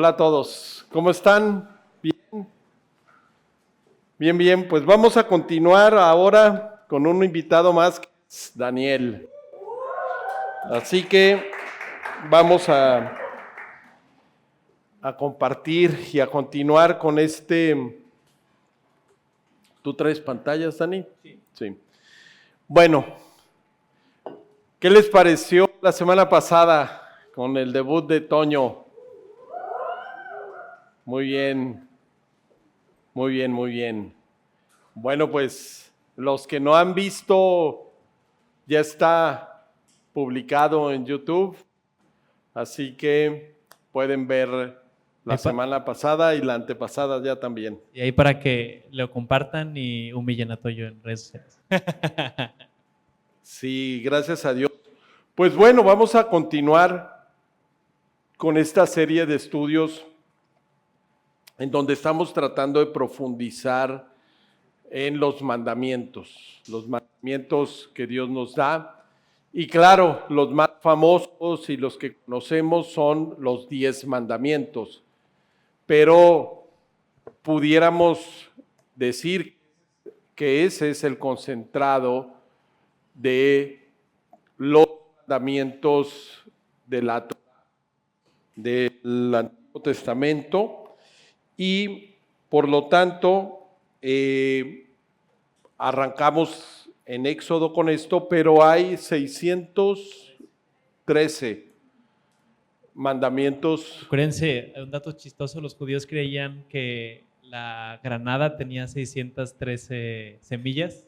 Hola a todos, ¿cómo están? ¿Bien? Bien, bien, pues vamos a continuar ahora con un invitado más, que es Daniel. Así que vamos a compartir y a continuar con este... ¿Tú traes pantallas, Dani? Sí. Bueno, ¿qué les pareció la semana pasada con el debut de Toño? Muy bien, muy bien, muy bien. Bueno, pues los que no han visto, ya está publicado en YouTube, así que pueden ver la semana pasada y la antepasada ya también. Y ahí para que lo compartan y humillen a Toyo en redes sociales. Sí, gracias a Dios. Pues bueno, vamos a continuar con esta serie de estudios en donde estamos tratando de profundizar en los mandamientos que Dios nos da. Y claro, los más famosos y los que conocemos son los 10 mandamientos, pero pudiéramos decir que ese es el concentrado de los mandamientos de la Torá, del Antiguo Testamento, y por lo tanto arrancamos en Éxodo con esto, pero hay 613 mandamientos. Acuérdense, un dato chistoso, los judíos creían que la granada tenía 613 semillas,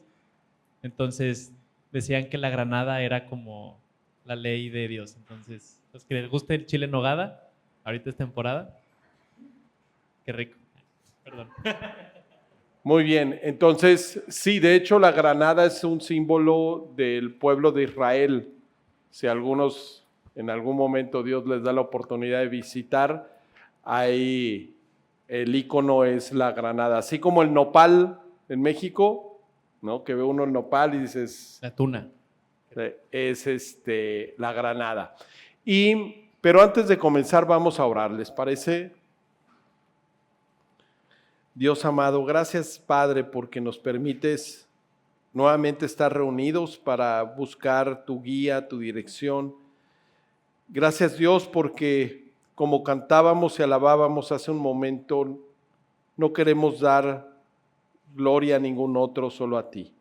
entonces decían que la granada era como la ley de Dios. Entonces, los que les guste el chile en nogada, ahorita es temporada, qué rico, perdón. Muy bien, entonces sí, de hecho la granada es un símbolo del pueblo de Israel. Si algunos en algún momento Dios les da la oportunidad de visitar, ahí el icono es la granada. Así como el nopal en México, ¿no? Que ve uno el nopal y dices... La tuna. Es la granada. Pero antes de comenzar vamos a orar, ¿les parece? Dios amado, gracias Padre porque nos permites nuevamente estar reunidos para buscar tu guía, tu dirección. Gracias Dios porque como cantábamos y alabábamos hace un momento, no queremos dar gloria a ningún otro, solo a ti.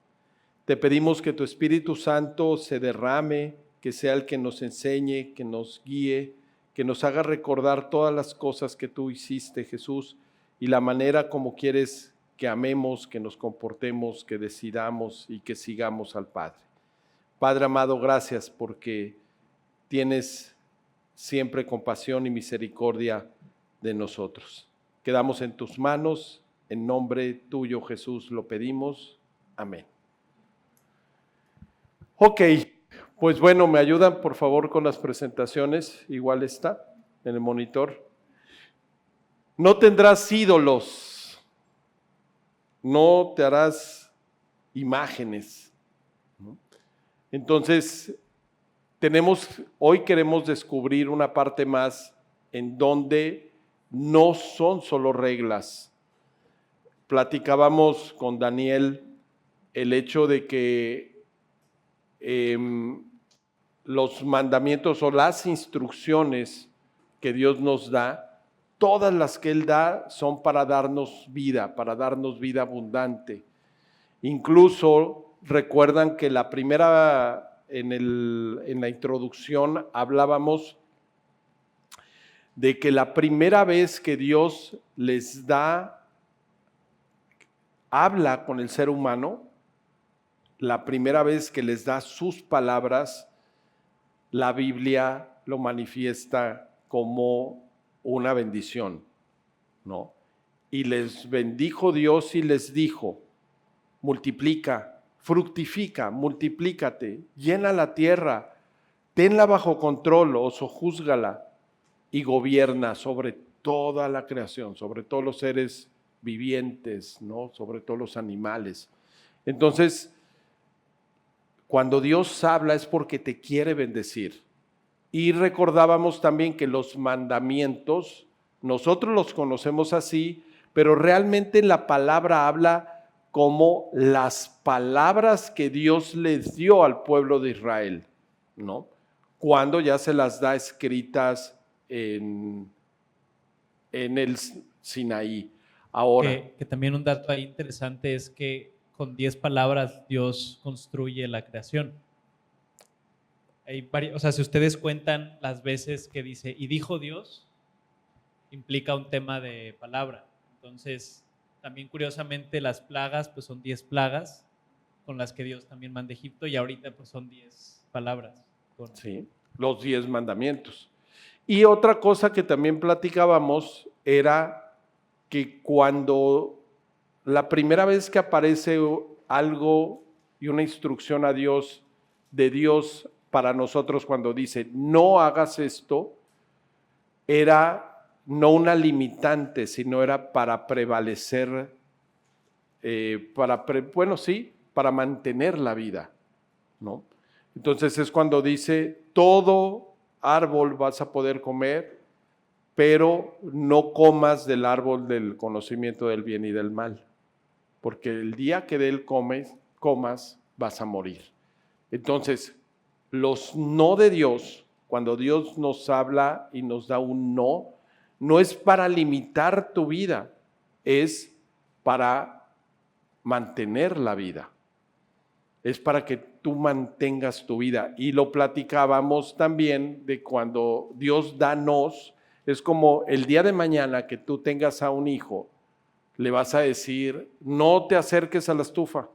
Te pedimos que tu Espíritu Santo se derrame, que sea el que nos enseñe, que nos guíe, que nos haga recordar todas las cosas que tú hiciste, Jesús, y la manera como quieres que amemos, que nos comportemos, que decidamos y que sigamos al Padre. Padre amado, gracias porque tienes siempre compasión y misericordia de nosotros. Quedamos en tus manos, en nombre tuyo, Jesús, lo pedimos. Amén. Ok, pues bueno, ¿me ayudan por favor con las presentaciones? Igual está en el monitor. No tendrás ídolos, no te harás imágenes. Entonces, hoy queremos descubrir una parte más en donde no son solo reglas. Platicábamos con Daniel el hecho de que los mandamientos o las instrucciones que Dios nos da, todas las que Él da son para darnos vida abundante. Incluso recuerdan que la primera, en la introducción hablábamos de que la primera vez que Dios habla con el ser humano, la primera vez que les da sus palabras, la Biblia lo manifiesta como una bendición, ¿no? Y les bendijo Dios y les dijo, multiplica, fructifica, multiplícate, llena la tierra, tenla bajo control o sojúzgala y gobierna sobre toda la creación, sobre todos los seres vivientes, ¿no? Sobre todos los animales. Entonces, cuando Dios habla es porque te quiere bendecir. Y recordábamos también que los mandamientos Nosotros los conocemos así, pero realmente la palabra habla como las palabras que Dios les dio al pueblo de Israel, ¿no? Cuando ya se las da escritas en el Sinaí. Ahora, Que también un dato ahí interesante es que con 10 palabras Dios construye la creación. O sea, si ustedes cuentan las veces que dice, y dijo Dios, implica un tema de palabra. Entonces, también curiosamente las plagas, pues son 10 plagas con las que Dios también manda a Egipto, y ahorita pues son 10 palabras. Sí, los 10 mandamientos. Y otra cosa que también platicábamos era que cuando la primera vez que aparece algo y una instrucción a Dios, de Dios para nosotros cuando dice, no hagas esto, era no una limitante, sino era para prevalecer, para mantener la vida, ¿no? Entonces es cuando dice, todo árbol vas a poder comer, pero no comas del árbol del conocimiento del bien y del mal, porque el día que de él comas, vas a morir. Entonces, los no de Dios, cuando Dios nos habla y nos da un no, no es para limitar tu vida, es para mantener la vida. Es para que tú mantengas tu vida. Y lo platicábamos también de cuando Dios da nos, es como el día de mañana que tú tengas a un hijo, le vas a decir, no te acerques a la estufa,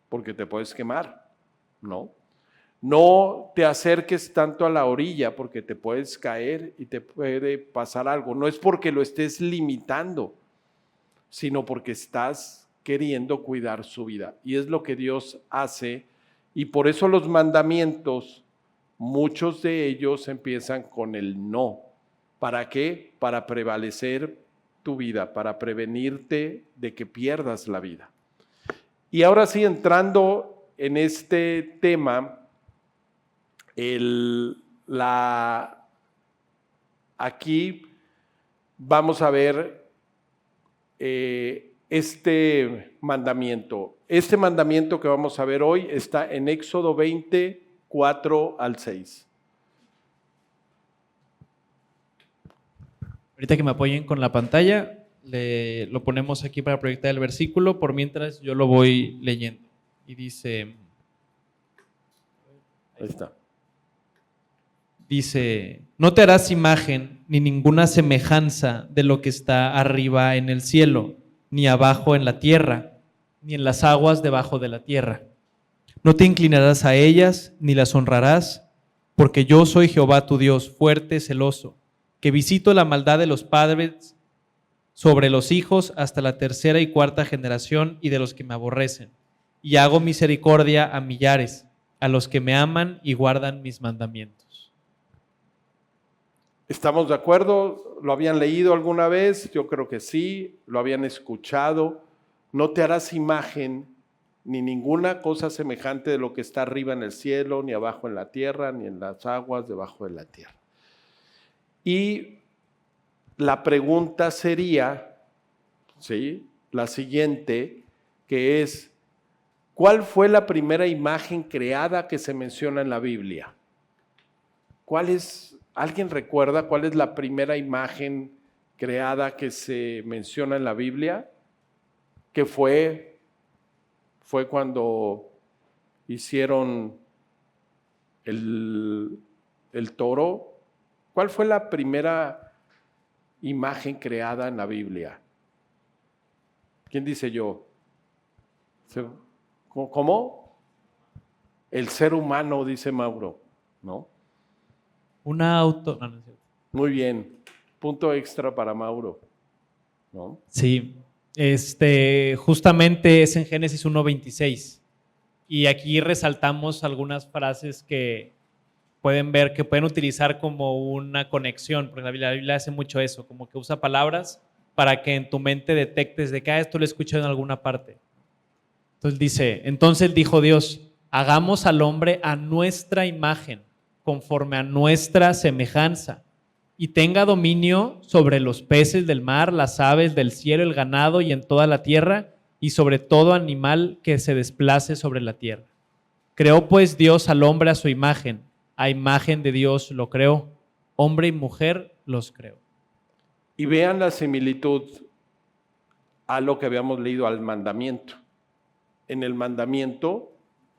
porque te puedes quemar, ¿no? No te acerques tanto a la orilla, porque te puedes caer y te puede pasar algo. No es porque lo estés limitando, sino porque estás queriendo cuidar su vida. Y es lo que Dios hace. Y por eso los mandamientos, muchos de ellos empiezan con el no. ¿Para qué? Para prevalecer tu vida, para prevenirte de que pierdas la vida. Y ahora sí, entrando en este tema, aquí vamos a ver este mandamiento. Este mandamiento que vamos a ver hoy está en Éxodo 20, 4 al 6. Ahorita que me apoyen con la pantalla, lo ponemos aquí para proyectar el versículo, por mientras yo lo voy leyendo. Y dice... Ahí está. Dice, no te harás imagen ni ninguna semejanza de lo que está arriba en el cielo, ni abajo en la tierra, ni en las aguas debajo de la tierra. No te inclinarás a ellas, ni las honrarás, porque yo soy Jehová tu Dios, fuerte, celoso, que visito la maldad de los padres sobre los hijos hasta la tercera y cuarta generación y de los que me aborrecen, y hago misericordia a millares, a los que me aman y guardan mis mandamientos. ¿Estamos de acuerdo? ¿Lo habían leído alguna vez? Yo creo que sí, lo habían escuchado. No te harás imagen ni ninguna cosa semejante de lo que está arriba en el cielo, ni abajo en la tierra, ni en las aguas debajo de la tierra. Y la pregunta sería, ¿sí?, la siguiente, que es, ¿cuál fue la primera imagen creada que se menciona en la Biblia? ¿Alguien recuerda cuál es la primera imagen creada que se menciona en la Biblia? Que fue cuando hicieron el toro. ¿Cuál fue la primera imagen creada en la Biblia? ¿Quién dice yo? ¿Cómo? El ser humano, dice Mauro, ¿no? Una auto... No, no es cierto. Muy bien, punto extra para Mauro, ¿no? Sí, justamente es en Génesis 1:26 y aquí resaltamos algunas frases que pueden ver, que pueden utilizar como una conexión, porque la Biblia hace mucho eso, como que usa palabras para que en tu mente detectes de que esto lo he escuchado en alguna parte. Entonces dice, entonces dijo Dios, hagamos al hombre a nuestra imagen, conforme a nuestra semejanza, y tenga dominio sobre los peces del mar, las aves del cielo, el ganado y en toda la tierra, y sobre todo animal que se desplace sobre la tierra. Creó pues Dios al hombre a su imagen, a imagen de Dios lo creó, hombre y mujer los creó. Y vean la similitud a lo que habíamos leído al mandamiento. En el mandamiento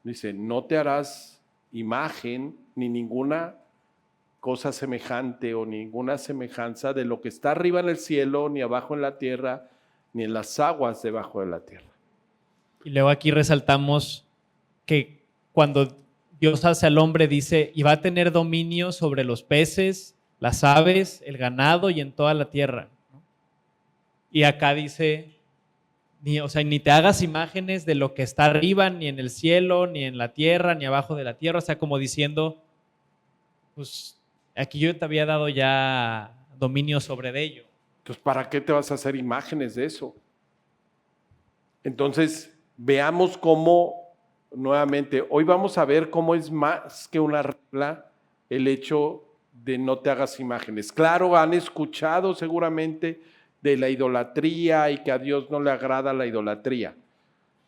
dice, no te harás imagen ni ninguna cosa semejante o ninguna semejanza de lo que está arriba en el cielo, ni abajo en la tierra, ni en las aguas debajo de la tierra. Y luego aquí resaltamos que cuando Dios hace al hombre dice, y va a tener dominio sobre los peces, las aves, el ganado y en toda la tierra. Y acá dice, ni te hagas imágenes de lo que está arriba, ni en el cielo, ni en la tierra, ni abajo de la tierra. O sea, como diciendo, pues aquí yo te había dado ya dominio sobre ello. Entonces, ¿para qué te vas a hacer imágenes de eso? Entonces, veamos cómo, nuevamente, hoy vamos a ver cómo es más que una regla el hecho de no te hagas imágenes. Claro, han escuchado seguramente de la idolatría y que a Dios no le agrada la idolatría.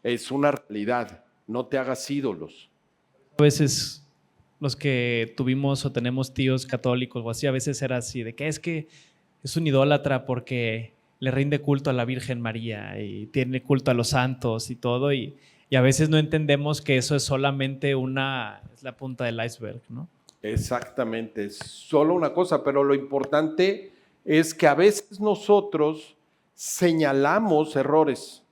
Es una realidad, no te hagas ídolos. A veces los que tuvimos o tenemos tíos católicos o así, a veces era así, de que es un idólatra porque le rinde culto a la Virgen María y tiene culto a los santos y todo, y a veces no entendemos que eso es solamente es la punta del iceberg, ¿no? Exactamente, es solo una cosa, pero lo importante es que a veces nosotros señalamos errores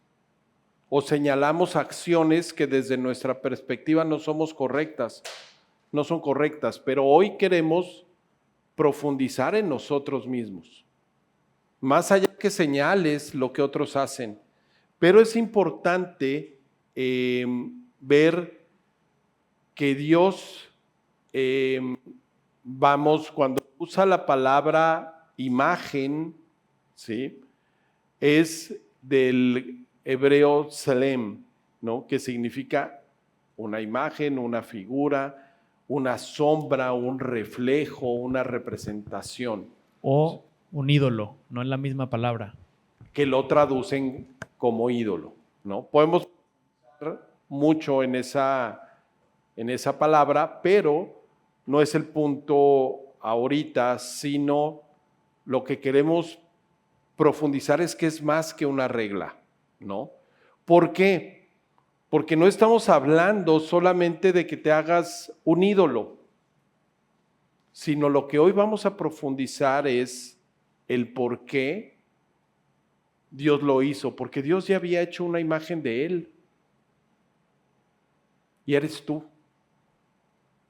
o señalamos acciones que desde nuestra perspectiva no son correctas, pero hoy queremos profundizar en nosotros mismos, más allá que señales lo que otros hacen, pero es importante ver que Dios, cuando usa la palabra imagen, ¿sí? Es del hebreo tselem, ¿no? Que significa una imagen, una figura, una sombra, un reflejo, una representación. O un ídolo, no es la misma palabra. Que lo traducen como ídolo, ¿no? Podemos pensar mucho en esa palabra, pero no es el punto ahorita, sino lo que queremos profundizar es que es más que una regla, ¿no? ¿Por qué? Porque no estamos hablando solamente de que te hagas un ídolo, sino lo que hoy vamos a profundizar es el por qué Dios lo hizo, porque Dios ya había hecho una imagen de Él y eres tú.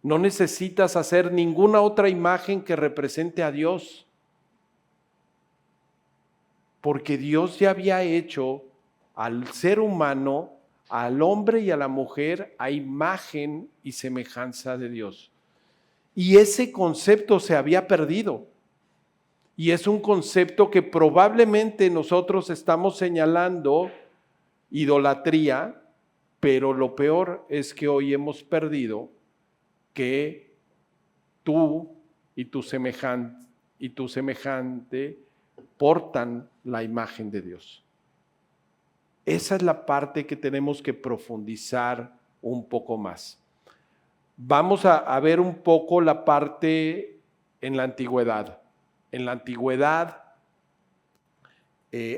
No necesitas hacer ninguna otra imagen que represente a Dios, porque Dios ya había hecho al ser humano, al hombre y a la mujer, a imagen y semejanza de Dios. Y ese concepto se había perdido. Y es un concepto que probablemente nosotros estamos señalando idolatría, pero lo peor es que hoy hemos perdido que tú y tu semejante portan la imagen de Dios. Esa es la parte que tenemos que profundizar un poco más. Vamos a ver un poco la parte en la antigüedad. En la antigüedad,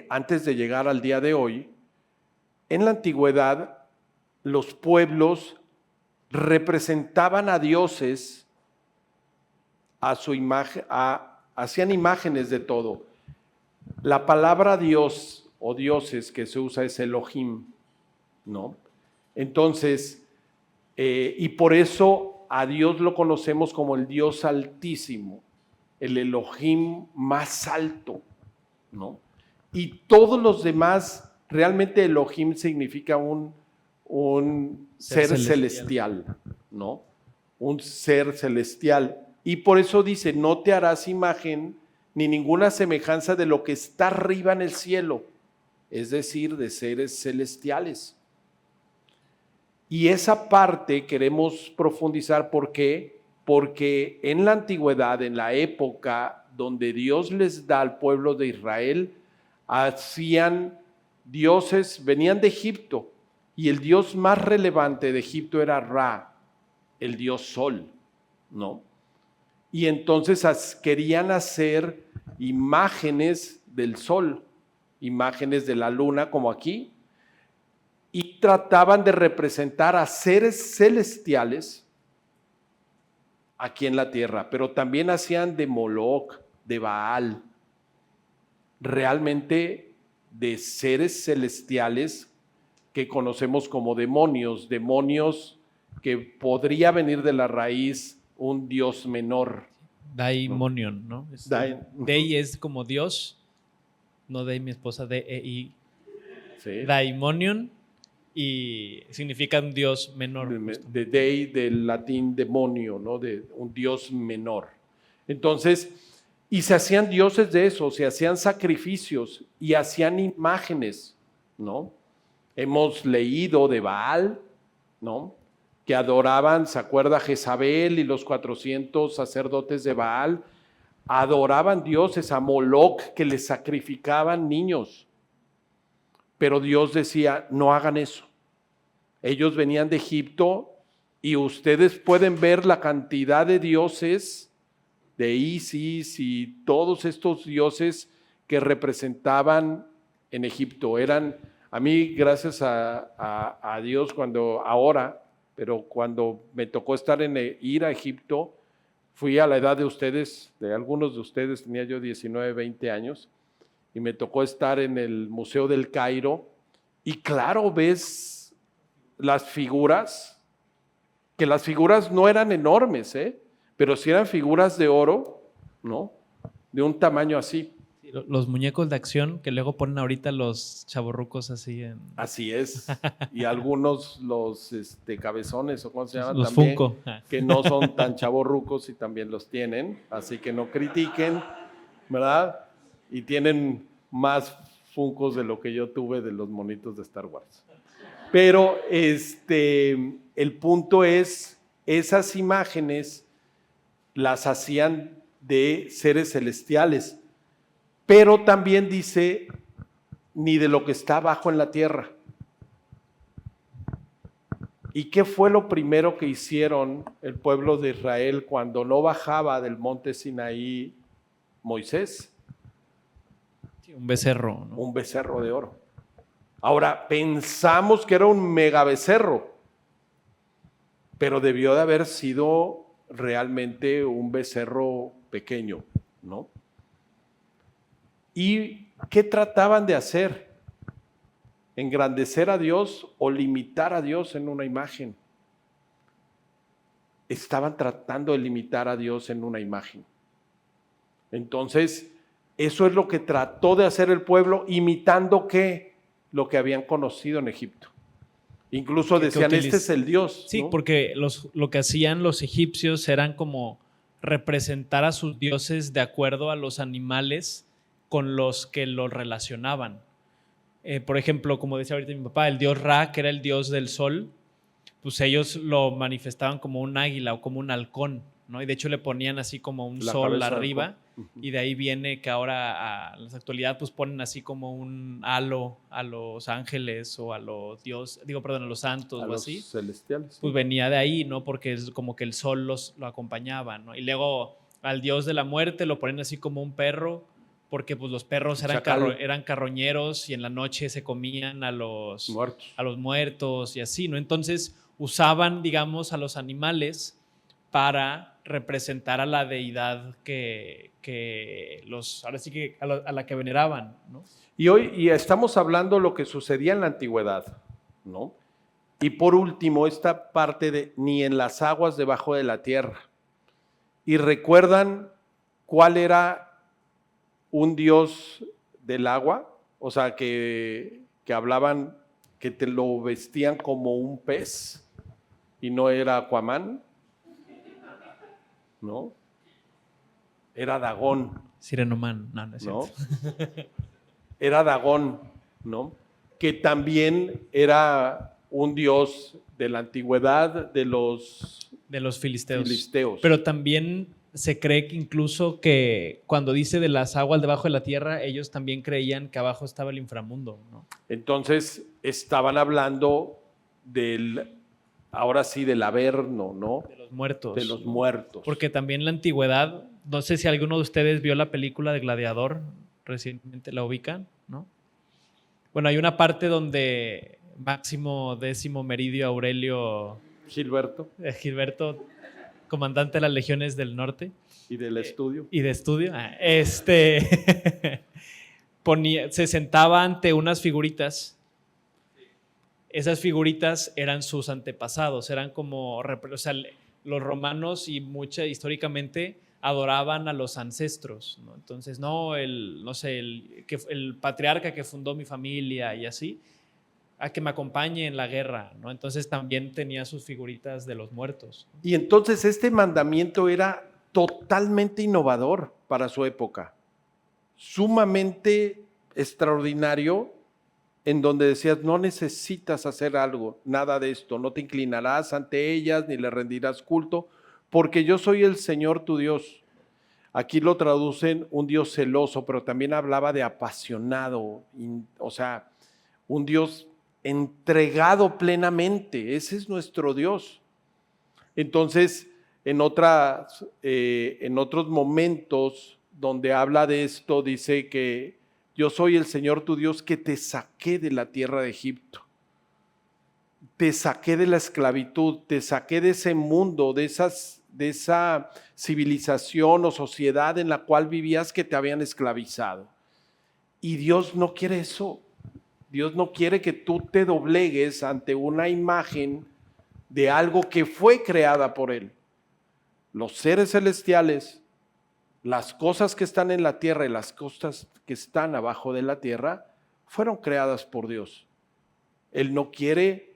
antes de llegar al día de hoy, en la antigüedad los pueblos representaban a dioses a su imagen, hacían imágenes de todo. La palabra Dios o dioses que se usa es Elohim, ¿no? Entonces, y por eso a Dios lo conocemos como el Dios Altísimo, el Elohim más alto, ¿no? Y todos los demás, realmente Elohim significa un ser celestial, ¿no? Un ser celestial. Y por eso dice, no te harás imagen ni ninguna semejanza de lo que está arriba en el cielo, es decir, de seres celestiales. Y esa parte queremos profundizar, ¿por qué? Porque en la antigüedad, en la época donde Dios les da al pueblo de Israel, hacían dioses, venían de Egipto, y el dios más relevante de Egipto era Ra, el dios sol, ¿no? Y entonces querían hacer imágenes del sol, imágenes de la luna, como aquí, y trataban de representar a seres celestiales aquí en la tierra, pero también hacían de Moloch, de Baal, realmente de seres celestiales que conocemos como demonios, demonios que podría venir de la raíz un dios menor. Daimonion, ¿no? Dei es como Dios, no Dei mi esposa, D-E-I. Sí. Daimonion, y significa un dios menor. De Dei, del latín demonio, ¿no? De un dios menor. Entonces, y se hacían dioses de eso, se hacían sacrificios y hacían imágenes, ¿no? Hemos leído de Baal, ¿no? Que adoraban, ¿se acuerda? Jezabel y los 400 sacerdotes de Baal adoraban dioses, a Moloch, que les sacrificaban niños. Pero Dios decía, no hagan eso. Ellos venían de Egipto y ustedes pueden ver la cantidad de dioses, de Isis y todos estos dioses que representaban en Egipto. Eran, a mí, gracias a Dios, pero cuando me tocó ir a Egipto, fui a la edad de ustedes, de algunos de ustedes, tenía yo 19, 20 años, y me tocó estar en el Museo del Cairo, y claro, ves las figuras, que las figuras no eran enormes, pero sí eran figuras de oro, ¿no? De un tamaño así. Los muñecos de acción que luego ponen ahorita los chavorrucos así en... Así es. Y algunos los cabezones, o cómo se llaman los también, Funko, que no son tan chavorrucos y también los tienen, así que no critiquen, ¿verdad? Y tienen más Funkos de lo que yo tuve de los monitos de Star Wars. Pero el punto es, esas imágenes las hacían de seres celestiales, pero también dice, ni de lo que está abajo en la tierra. ¿Y qué fue lo primero que hicieron el pueblo de Israel cuando no bajaba del monte Sinaí Moisés? Sí, un becerro, ¿no? Un becerro de oro. Ahora, pensamos que era un mega becerro, pero debió de haber sido realmente un becerro pequeño, ¿no? ¿Y qué trataban de hacer? ¿Engrandecer a Dios o limitar a Dios en una imagen? Estaban tratando de limitar a Dios en una imagen. Entonces, eso es lo que trató de hacer el pueblo, imitando ¿qué? Lo que habían conocido en Egipto. Incluso decían, este es el Dios. Sí, ¿no? porque lo que hacían los egipcios eran como representar a sus dioses de acuerdo a los animales con los que los relacionaban. Por ejemplo, como decía ahorita mi papá, el dios Ra, que era el dios del sol, pues ellos lo manifestaban como un águila o como un halcón, ¿no? Y de hecho le ponían así como un sol arriba, y de ahí viene que ahora a la actualidad pues ponen así como un halo a los ángeles o a los a los santos o así. Celestiales. Pues venía de ahí, ¿no? Porque es como que el sol lo acompañaba, ¿no? Y luego al dios de la muerte lo ponen así como un perro, porque pues los perros eran carroñeros y en la noche se comían a los muertos y así, ¿no? Entonces usaban, digamos, a los animales para representar a la deidad ahora sí que a la que veneraban, ¿no? Y hoy estamos hablando de lo que sucedía en la antigüedad, ¿no? Y por último, esta parte de ni en las aguas debajo de la tierra. ¿Y recuerdan cuál era un dios del agua? O sea, que hablaban, que te lo vestían como un pez y no era Aquaman, ¿no? Era Dagón. Sirenoman, no es cierto. ¿No? Era Dagón, ¿no? Que también era un dios de la antigüedad de los filisteos. Pero también se cree que incluso que cuando dice de las aguas debajo de la tierra, ellos también creían que abajo estaba el inframundo, ¿no? Entonces estaban hablando ahora sí, del Averno, ¿no? De los muertos. De los ¿no? muertos. Porque también en la antigüedad, no sé si alguno de ustedes vio la película de Gladiador, recientemente la ubican, ¿no? Bueno, hay una parte donde Máximo Décimo Meridio Aurelio Gilberto, comandante de las legiones del norte. Y del estudio. Y de estudio. Se sentaba ante unas figuritas. Esas figuritas eran sus antepasados, eran como, o sea, los romanos y históricamente adoraban a los ancestros, ¿no? Entonces, el patriarca que fundó mi familia y así, a que me acompañe en la guerra, ¿no? Entonces también tenía sus figuritas de los muertos. Y entonces este mandamiento era totalmente innovador para su época, sumamente extraordinario, en donde decías, no necesitas hacer algo, nada de esto, no te inclinarás ante ellas ni le rendirás culto, porque yo soy el Señor tu Dios. Aquí lo traducen un Dios celoso, pero también hablaba de apasionado, o sea, un Dios entregado plenamente. Ese es nuestro Dios. Entonces, en otros momentos donde habla de esto, dice que yo soy el Señor tu Dios que te saqué de la tierra de Egipto. Te saqué de la esclavitud, te saqué de ese mundo, de esa civilización o sociedad en la cual vivías que te habían esclavizado. Y Dios no quiere eso. Dios no quiere que tú te doblegues ante una imagen de algo que fue creada por Él. Los seres celestiales, las cosas que están en la tierra y las cosas que están abajo de la tierra, fueron creadas por Dios. Él no quiere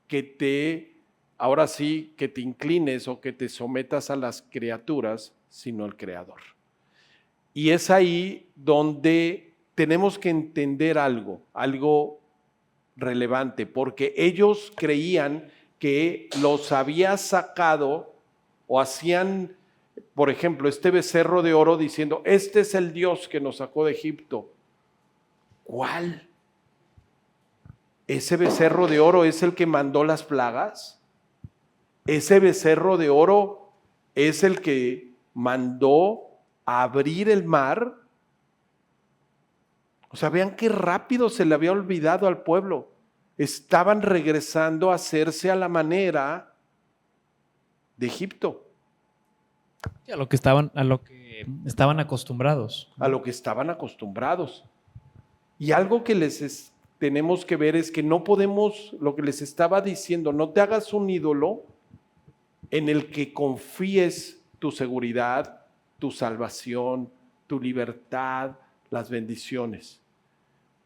que ahora sí, que te inclines o que te sometas a las criaturas, sino al Creador. Y es ahí donde tenemos que entender algo relevante, porque ellos creían que los había sacado o hacían, por ejemplo, este becerro de oro diciendo, este es el Dios que nos sacó de Egipto. ¿Cuál? ¿Ese becerro de oro es el que mandó las plagas? ¿Ese becerro de oro es el que mandó abrir el mar? O sea, vean qué rápido se le había olvidado al pueblo. Estaban regresando a hacerse a la manera de Egipto. A lo que estaban acostumbrados. A lo que estaban acostumbrados. Y algo que tenemos que ver es que no podemos, lo que les estaba diciendo, no te hagas un ídolo en el que confíes tu seguridad, tu salvación, tu libertad, las bendiciones.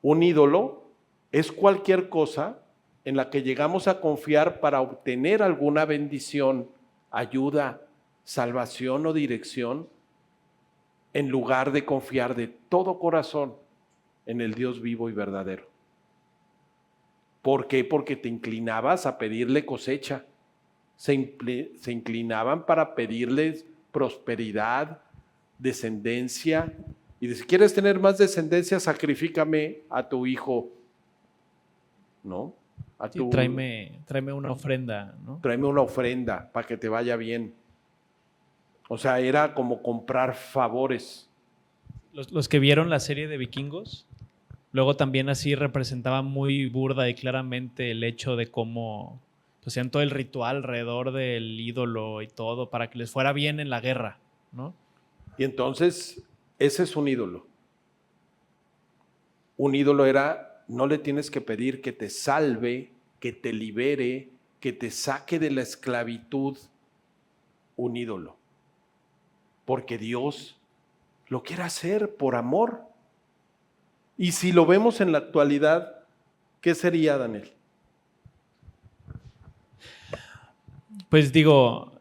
Un ídolo es cualquier cosa en la que llegamos a confiar para obtener alguna bendición, ayuda, salvación o dirección, en lugar de confiar de todo corazón en el Dios vivo y verdadero. ¿Por qué? Porque te inclinabas a pedirle cosecha. Se inclinaban para pedirles prosperidad, descendencia. Y si quieres tener más descendencia, sacrifícame a tu hijo, ¿no? Tráeme una ofrenda, ¿no? Tráeme una ofrenda para que te vaya bien. O sea, era como comprar favores. Los que vieron la serie de Vikingos, luego también así representaba muy burda y claramente el hecho de cómo hacían todo el ritual alrededor del ídolo y todo para que les fuera bien en la guerra, ¿no? Y entonces, ese es un ídolo. Un ídolo era, no le tienes que pedir que te salve, que te libere, que te saque de la esclavitud, un ídolo. Porque Dios lo quiere hacer por amor. Y si lo vemos en la actualidad, ¿qué sería, Daniel? Pues digo,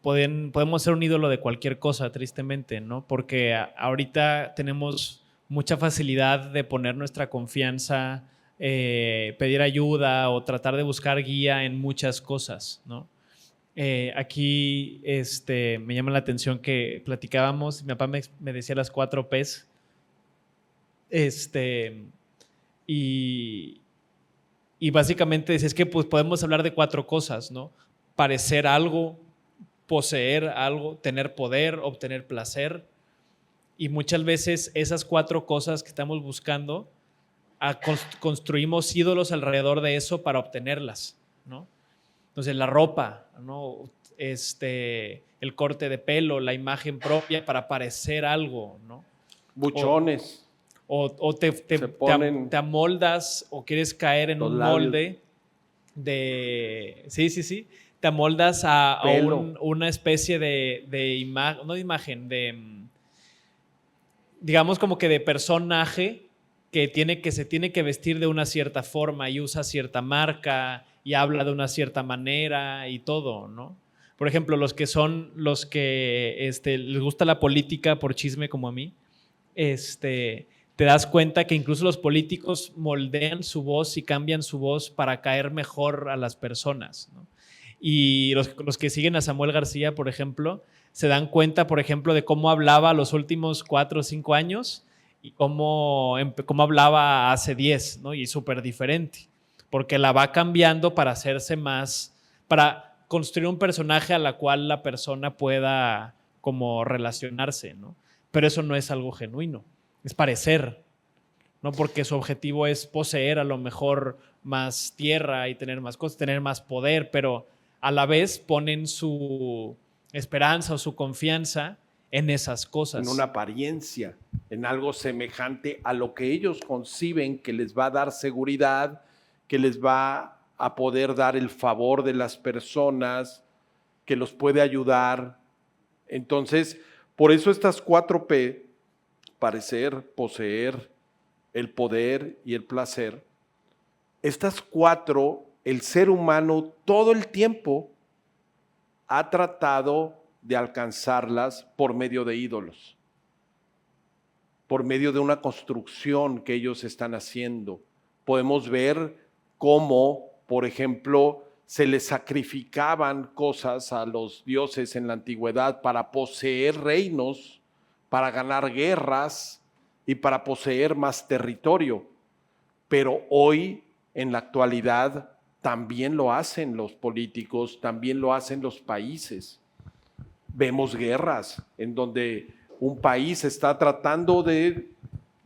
podemos ser un ídolo de cualquier cosa, tristemente, ¿no? Porque ahorita tenemos mucha facilidad de poner nuestra confianza, pedir ayuda o tratar de buscar guía en muchas cosas, ¿no? Aquí me llama la atención que platicábamos, mi papá me decía las 4 Ps, y, y básicamente decía, es que pues, podemos hablar de 4 cosas, ¿no? Parecer algo, poseer algo, tener poder, obtener placer, y muchas veces esas 4 cosas que estamos buscando, construimos ídolos alrededor de eso para obtenerlas, ¿no? Entonces la ropa, ¿no? El corte de pelo, la imagen propia para parecer algo, ¿no? Buchones. O te amoldas o quieres caer en un molde de... Sí. Te amoldas a una especie de imagen, no de imagen, digamos como que de personaje que se tiene que vestir de una cierta forma y usa cierta marca y habla de una cierta manera y todo, ¿no? Por ejemplo, los que les gusta la política por chisme como a mí, te das cuenta que incluso los políticos moldean su voz y cambian su voz para caer mejor a las personas, ¿no? Y los que siguen a Samuel García, por ejemplo, se dan cuenta, por ejemplo, de cómo hablaba los últimos 4 o 5 años y cómo hablaba hace 10, ¿no? Y súper diferente, porque la va cambiando para hacerse más, para construir un personaje a la cual la persona pueda como relacionarse, ¿no? Pero eso no es algo genuino, es parecer, ¿no? Porque su objetivo es poseer a lo mejor más tierra y tener más cosas, tener más poder, pero a la vez ponen su esperanza o su confianza en esas cosas. En una apariencia, en algo semejante a lo que ellos conciben que les va a dar seguridad, que les va a poder dar el favor de las personas, que los puede ayudar. Entonces, por eso estas 4 P, parecer, poseer, el poder y el placer, estas 4, el ser humano todo el tiempo ha tratado de alcanzarlas por medio de ídolos, por medio de una construcción que ellos están haciendo. Podemos ver cómo, por ejemplo, se les sacrificaban cosas a los dioses en la antigüedad para poseer reinos, para ganar guerras y para poseer más territorio. Pero hoy, en la actualidad, también lo hacen los políticos, también lo hacen los países. Vemos guerras en donde un país está tratando de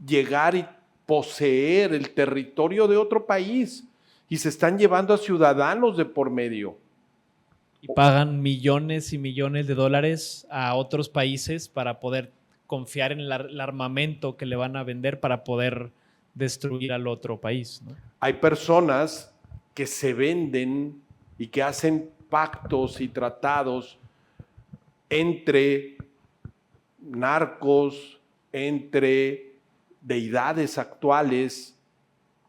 llegar y poseer el territorio de otro país y se están llevando a ciudadanos de por medio. Y pagan millones y millones de dólares a otros países para poder confiar en el armamento que le van a vender para poder destruir al otro país, ¿no? Hay personas que se venden y que hacen pactos y tratados entre narcos, entre deidades actuales,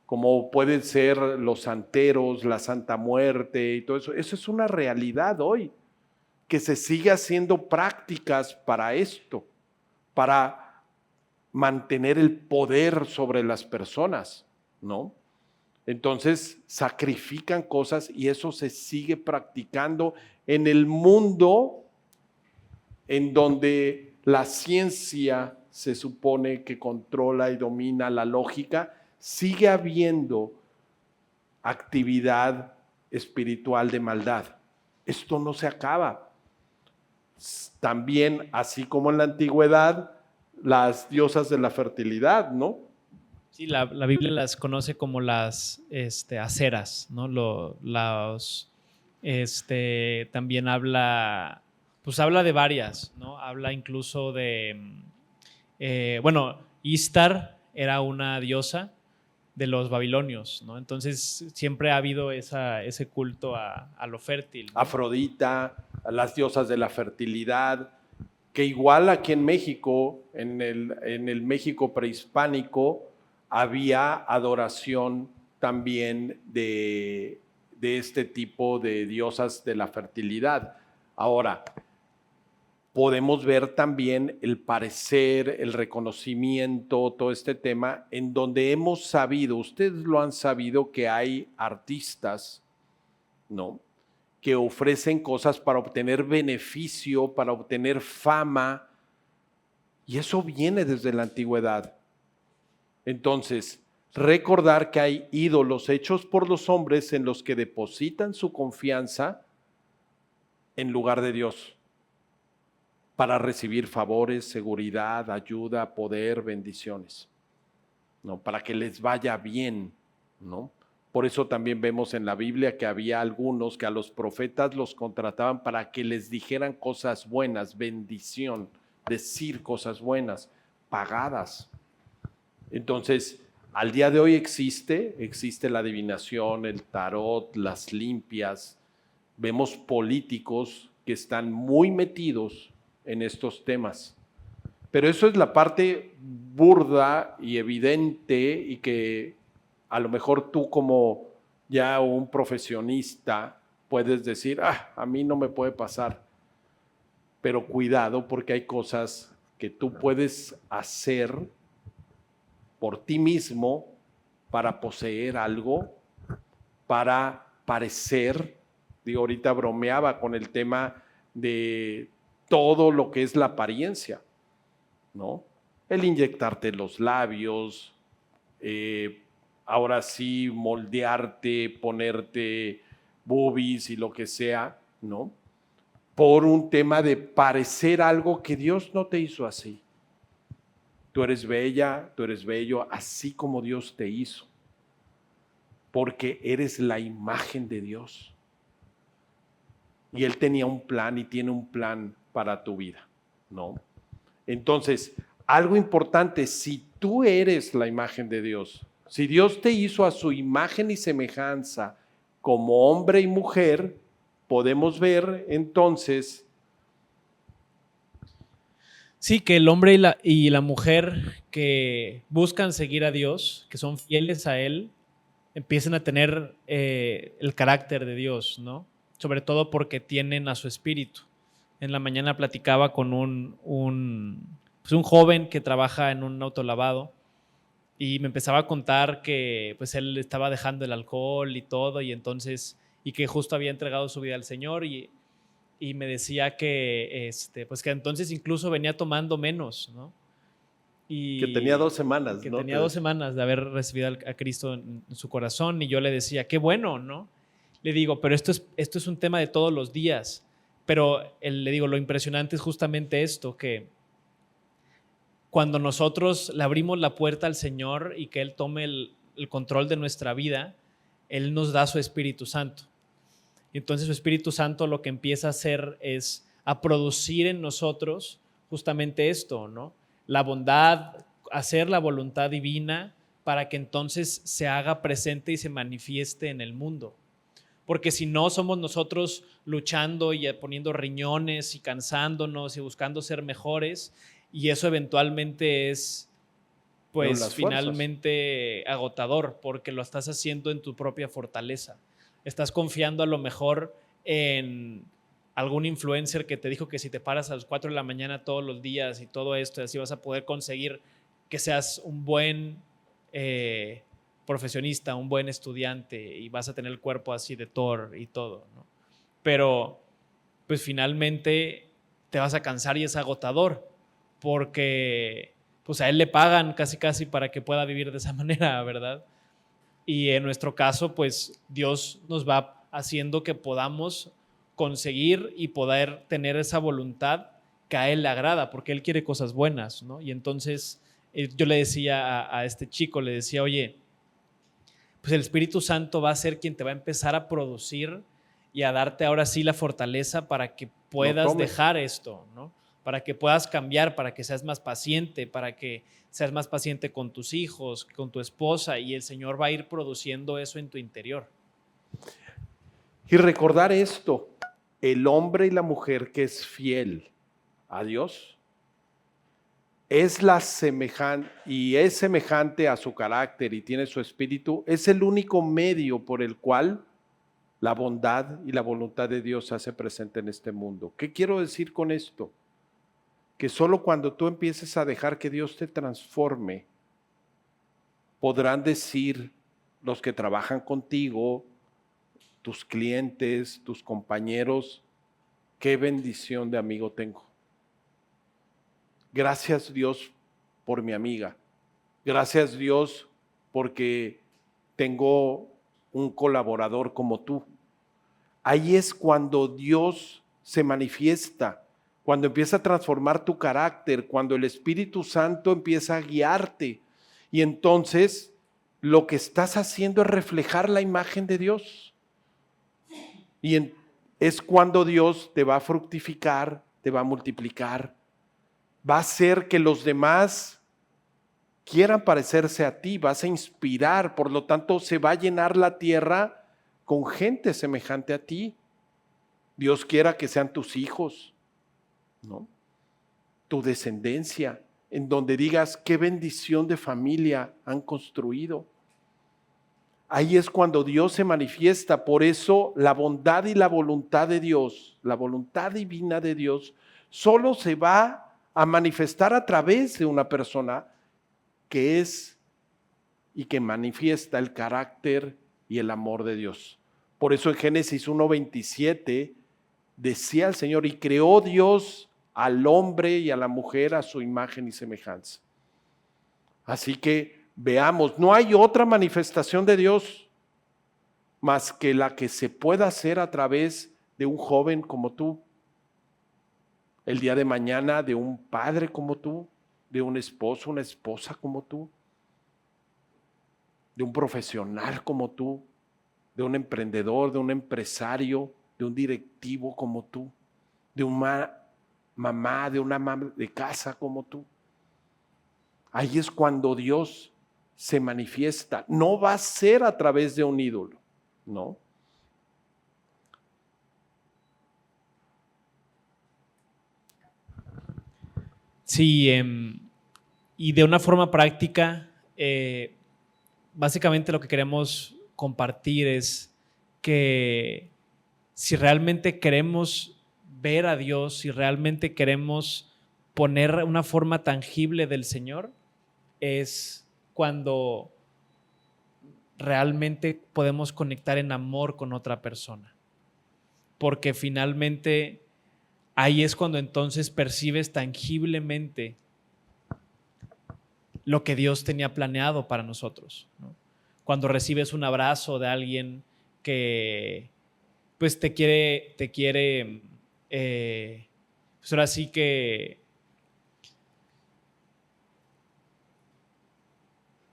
como pueden ser los santeros, la Santa Muerte y todo eso. Eso es una realidad hoy, que se sigue haciendo prácticas para esto, para mantener el poder sobre las personas, ¿no? Entonces sacrifican cosas y eso se sigue practicando en el mundo en donde la ciencia se supone que controla y domina la lógica. Sigue habiendo actividad espiritual de maldad. Esto no se acaba. También, así como en la antigüedad, las diosas de la fertilidad, ¿no? Sí, la Biblia las conoce como las aceras, ¿no? También habla de varias, ¿no? Habla incluso de, Istar era una diosa de los babilonios, ¿no? Entonces siempre ha habido ese culto a lo fértil, ¿no? Afrodita, a las diosas de la fertilidad, que igual aquí en México, en el México prehispánico, había adoración también de este tipo de diosas de la fertilidad. Ahora, podemos ver también el parecer, el reconocimiento, todo este tema, en donde hemos sabido, ustedes lo han sabido, que hay artistas, ¿no?, que ofrecen cosas para obtener beneficio, para obtener fama, y eso viene desde la antigüedad. Entonces, recordar que hay ídolos hechos por los hombres en los que depositan su confianza en lugar de Dios, para recibir favores, seguridad, ayuda, poder, bendiciones, ¿no? Para que les vaya bien, ¿no? Por eso también vemos en la Biblia que había algunos que a los profetas los contrataban para que les dijeran cosas buenas, bendición, decir cosas buenas, pagadas. Entonces, al día de hoy existe la adivinación, el tarot, las limpias. Vemos políticos que están muy metidos en estos temas. Pero eso es la parte burda y evidente, y que a lo mejor tú, como ya un profesionista, puedes decir, a mí no me puede pasar. Pero cuidado, porque hay cosas que tú puedes hacer por ti mismo para poseer algo, para parecer. Digo, ahorita bromeaba con el tema de todo lo que es la apariencia, ¿no? El inyectarte los labios, ahora sí moldearte, ponerte boobies y lo que sea, ¿no? Por un tema de parecer algo que Dios no te hizo así. Tú eres bella, tú eres bello, así como Dios te hizo, porque eres la imagen de Dios. Y Él tenía un plan y tiene un plan para tu vida, ¿no? Entonces, algo importante, si tú eres la imagen de Dios, si Dios te hizo a su imagen y semejanza como hombre y mujer, podemos ver entonces. Sí, que el hombre y la mujer que buscan seguir a Dios, que son fieles a Él, empiezan a tener el carácter de Dios, ¿no? Sobre todo porque tienen a su espíritu. En la mañana platicaba con un joven que trabaja en un autolavado y me empezaba a contar que pues él estaba dejando el alcohol y todo, y que justo había entregado su vida al Señor, y me decía que pues que entonces incluso venía tomando menos, ¿no? Que tenía 2 semanas, que ¿no? tenía 2 semanas de haber recibido a Cristo en su corazón, y yo le decía, qué bueno, ¿no? Le digo, pero esto es un tema de todos los días. Pero le digo, lo impresionante es justamente esto, que cuando nosotros le abrimos la puerta al Señor y que Él tome el control de nuestra vida, Él nos da su Espíritu Santo. Y entonces su Espíritu Santo lo que empieza a hacer es a producir en nosotros justamente esto, ¿no? La bondad, hacer la voluntad divina para que entonces se haga presente y se manifieste en el mundo. Porque si no, somos nosotros luchando y poniendo riñones y cansándonos y buscando ser mejores, y eso eventualmente es pues finalmente agotador, porque lo estás haciendo en tu propia fortaleza. Estás confiando a lo mejor en algún influencer que te dijo que si te paras a las 4 de la mañana todos los días y todo esto, así vas a poder conseguir que seas un buen profesionista, un buen estudiante, y vas a tener el cuerpo así de Thor y todo, ¿no? Pero pues finalmente te vas a cansar y es agotador, porque pues a él le pagan casi para que pueda vivir de esa manera, ¿verdad? Y en nuestro caso, pues Dios nos va haciendo que podamos conseguir y poder tener esa voluntad que a Él le agrada, porque Él quiere cosas buenas, ¿no? Y entonces yo le decía a este chico, le decía, oye, pues el Espíritu Santo va a ser quien te va a empezar a producir y a darte ahora sí la fortaleza para que puedas dejar esto, ¿no? Para que puedas cambiar, para que seas más paciente, para que seas más paciente con tus hijos, con tu esposa, y el Señor va a ir produciendo eso en tu interior. Y recordar esto, el hombre y la mujer que es fiel a Dios es semejante a su carácter y tiene su espíritu, es el único medio por el cual la bondad y la voluntad de Dios se hace presente en este mundo. ¿Qué quiero decir con esto? Que solo cuando tú empieces a dejar que Dios te transforme, podrán decir los que trabajan contigo, tus clientes, tus compañeros. Qué bendición de amigo tengo. Gracias Dios por mi amiga. Gracias Dios porque tengo un colaborador como tú. Ahí es cuando Dios se manifiesta, cuando empieza a transformar tu carácter, cuando el Espíritu Santo empieza a guiarte. Y entonces lo que estás haciendo es reflejar la imagen de Dios. Y es cuando Dios te va a fructificar, te va a multiplicar, va a hacer que los demás quieran parecerse a ti, vas a inspirar, por lo tanto se va a llenar la tierra con gente semejante a ti. Dios quiera que sean tus hijos, ¿no? Tu descendencia, en donde digas qué bendición de familia han construido. Ahí es cuando Dios se manifiesta. Por eso la bondad y la voluntad de Dios, la voluntad divina de Dios, solo se va a manifestar a través de una persona que es y que manifiesta el carácter y el amor de Dios. Por eso en Génesis 1:27 decía el Señor, y creó Dios al hombre y a la mujer a su imagen y semejanza. Así que veamos, no hay otra manifestación de Dios más que la que se pueda hacer a través de un joven como tú, el día de mañana de un padre como tú, de un esposo, una esposa como tú, de un profesional como tú, de un emprendedor, de un empresario, de un directivo como tú, de una mamá, de una mamá de casa como tú. Ahí es cuando Dios se manifiesta. No va a ser a través de un ídolo, ¿no? Sí, y de una forma práctica, básicamente lo que queremos compartir es que si realmente queremos ver a Dios, si realmente queremos poner una forma tangible del Señor, es cuando realmente podemos conectar en amor con otra persona. Porque finalmente ahí es cuando entonces percibes tangiblemente lo que Dios tenía planeado para nosotros, ¿no? Cuando recibes un abrazo de alguien que pues te quiere pues ahora sí que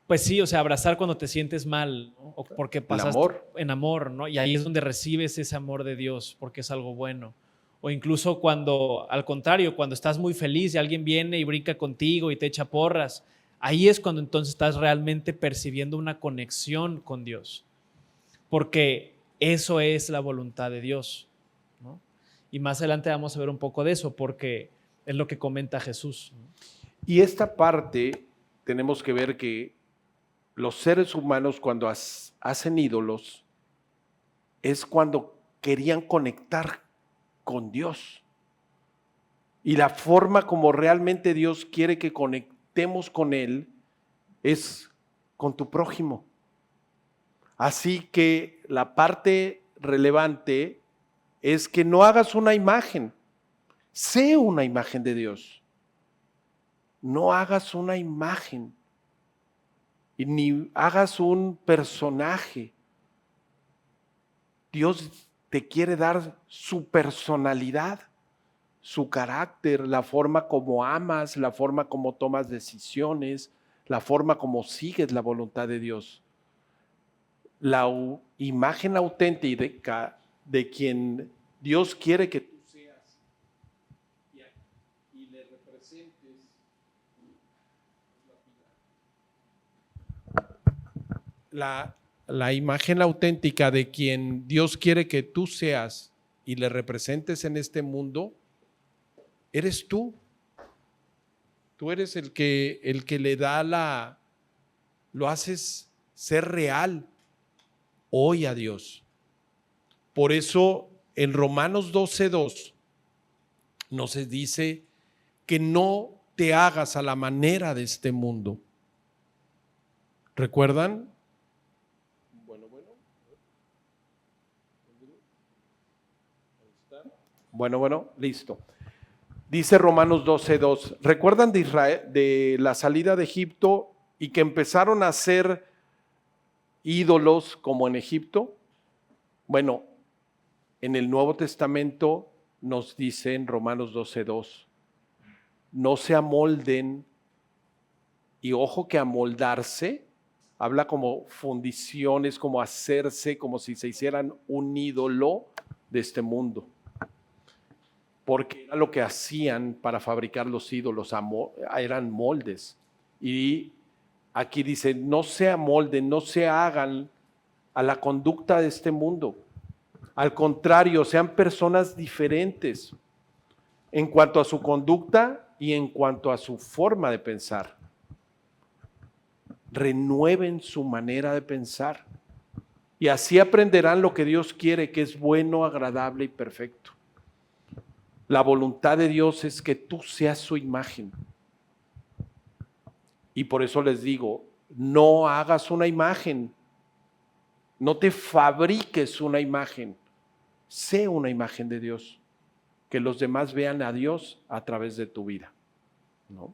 pues sí, o sea, abrazar cuando te sientes mal, ¿no? O porque pasaste en amor, ¿no? Y ahí es donde recibes ese amor de Dios, porque es algo bueno. O incluso cuando, al contrario, cuando estás muy feliz y alguien viene y brinca contigo y te echa porras, ahí es cuando entonces estás realmente percibiendo una conexión con Dios, porque eso es la voluntad de Dios, ¿no? Y más adelante vamos a ver un poco de eso, porque es lo que comenta Jesús, ¿no? Y esta parte tenemos que ver que los seres humanos cuando hacen ídolos es cuando querían conectar con Dios. Y la forma como realmente Dios quiere que conectemos con Él es con tu prójimo. Así que la parte relevante es que no hagas una imagen, sé una imagen de Dios. No hagas una imagen y ni hagas un personaje. Dios te quiere dar su personalidad, su carácter, la forma como amas, la forma como tomas decisiones, la forma como sigues la voluntad de Dios. La imagen auténtica de quien Dios quiere que tú seas y le representes. La imagen auténtica de quien Dios quiere que tú seas y le representes en este mundo, eres tú. Tú eres el que le da lo haces ser real hoy a Dios. Por eso en Romanos 12:2 nos dice que no te hagas a la manera de este mundo. ¿Recuerdan? Bueno. Bueno, listo. Dice Romanos 12:2. ¿Recuerdan de Israel, de la salida de Egipto y que empezaron a hacer ídolos como en Egipto? Bueno, en el Nuevo Testamento nos dice en Romanos 12:2, no se amolden, y ojo que amoldarse, habla como fundiciones, como hacerse, como si se hicieran un ídolo de este mundo. Porque era lo que hacían para fabricar los ídolos, eran moldes. Y aquí dice, no se amolden, no se hagan a la conducta de este mundo. Al contrario, sean personas diferentes en cuanto a su conducta y en cuanto a su forma de pensar. Renueven su manera de pensar y así aprenderán lo que Dios quiere, que es bueno, agradable y perfecto. La voluntad de Dios es que tú seas su imagen. Y por eso les digo, no hagas una imagen, no te fabriques una imagen, sé una imagen de Dios, que los demás vean a Dios a través de tu vida, ¿no?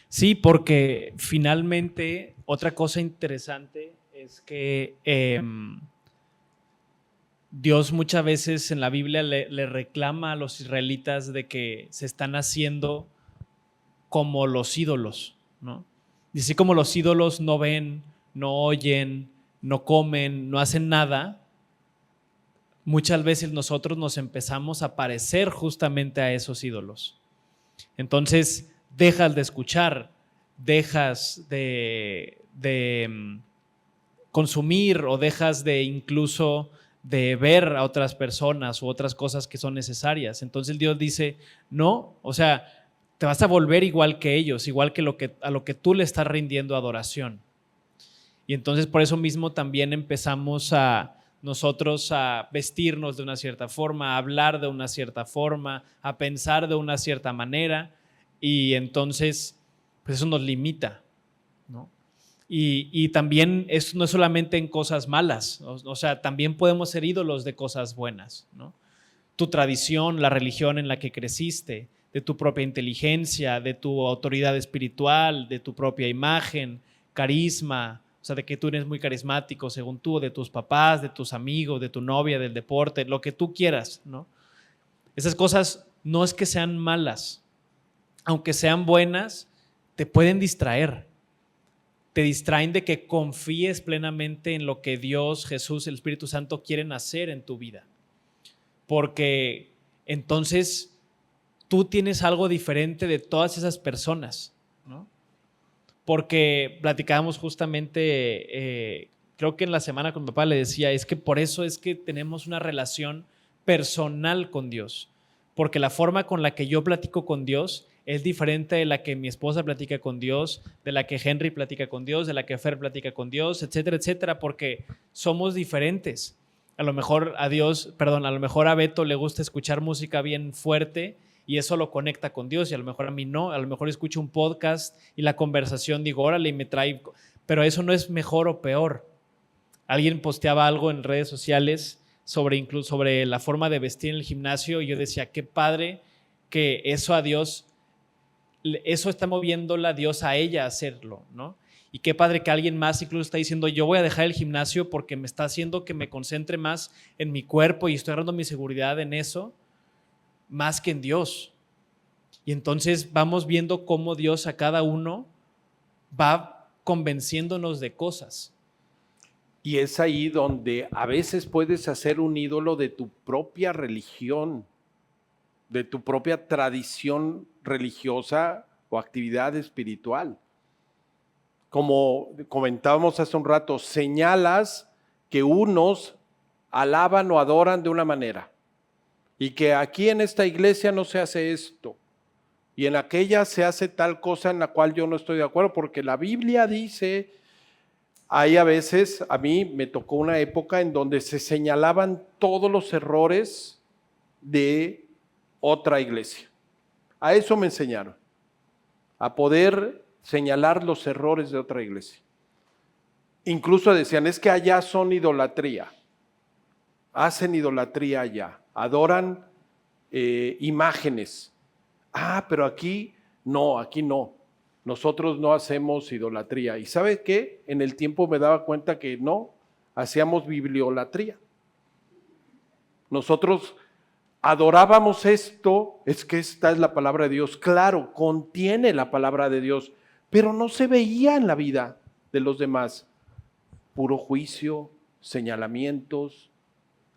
Sí, porque finalmente otra cosa interesante es que Dios muchas veces en la Biblia le reclama a los israelitas de que se están haciendo como los ídolos, ¿no? Y así como los ídolos no ven, no oyen, no comen, no hacen nada, muchas veces nosotros nos empezamos a parecer justamente a esos ídolos. Entonces dejas de escuchar, dejas de consumir o dejas de incluso de ver a otras personas u otras cosas que son necesarias. Entonces Dios dice, no, o sea, te vas a volver igual que ellos, igual que a lo que tú le estás rindiendo adoración. Y entonces por eso mismo también empezamos nosotros a vestirnos de una cierta forma, a hablar de una cierta forma, a pensar de una cierta manera, y entonces pues eso nos limita, ¿no? Y también esto no es solamente en cosas malas, o sea, también podemos ser ídolos de cosas buenas, ¿no? Tu tradición, la religión en la que creciste, de tu propia inteligencia, de tu autoridad espiritual, de tu propia imagen, carisma, o sea, de que tú eres muy carismático según tú, de tus papás, de tus amigos, de tu novia, del deporte, lo que tú quieras, ¿no? Esas cosas no es que sean malas, aunque sean buenas, te pueden distraer. Te distraen de que confíes plenamente en lo que Dios, Jesús, el Espíritu Santo quieren hacer en tu vida. Porque entonces tú tienes algo diferente de todas esas personas, ¿no? Porque platicábamos justamente, creo que en la semana con mi papá le decía, es que por eso es que tenemos una relación personal con Dios. Porque la forma con la que yo platico con Dios es diferente de la que mi esposa platica con Dios, de la que Henry platica con Dios, de la que Fer platica con Dios, etcétera, etcétera, porque somos diferentes. A lo mejor a lo mejor a Beto le gusta escuchar música bien fuerte y eso lo conecta con Dios, y a lo mejor a mí no, a lo mejor escucho un podcast y la conversación digo, órale, y me trae, pero eso no es mejor o peor. Alguien posteaba algo en redes sociales sobre la forma de vestir en el gimnasio y yo decía, qué padre que eso a Dios, eso está moviéndola a Dios a ella a hacerlo, ¿no? Y qué padre que alguien más incluso está diciendo, yo voy a dejar el gimnasio porque me está haciendo que me concentre más en mi cuerpo y estoy agarrando mi seguridad en eso, más que en Dios. Y entonces vamos viendo cómo Dios a cada uno va convenciéndonos de cosas. Y es ahí donde a veces puedes hacer un ídolo de tu propia religión, de tu propia tradición religiosa o actividad espiritual. Como comentábamos hace un rato, señalas que unos alaban o adoran de una manera y que aquí en esta iglesia no se hace esto y en aquella se hace tal cosa en la cual yo no estoy de acuerdo porque la Biblia dice. Hay a veces, a mí me tocó una época en donde se señalaban todos los errores de otra iglesia. A eso me enseñaron, a poder señalar los errores de otra iglesia. Incluso decían, es que allá son idolatría, hacen idolatría allá, adoran imágenes. Pero aquí no. Nosotros no hacemos idolatría. ¿Y sabe qué? En el tiempo me daba cuenta que no, hacíamos bibliolatría. Nosotros adorábamos esto, es que esta es la palabra de Dios. Claro, contiene la palabra de Dios, pero no se veía en la vida de los demás. Puro juicio, señalamientos,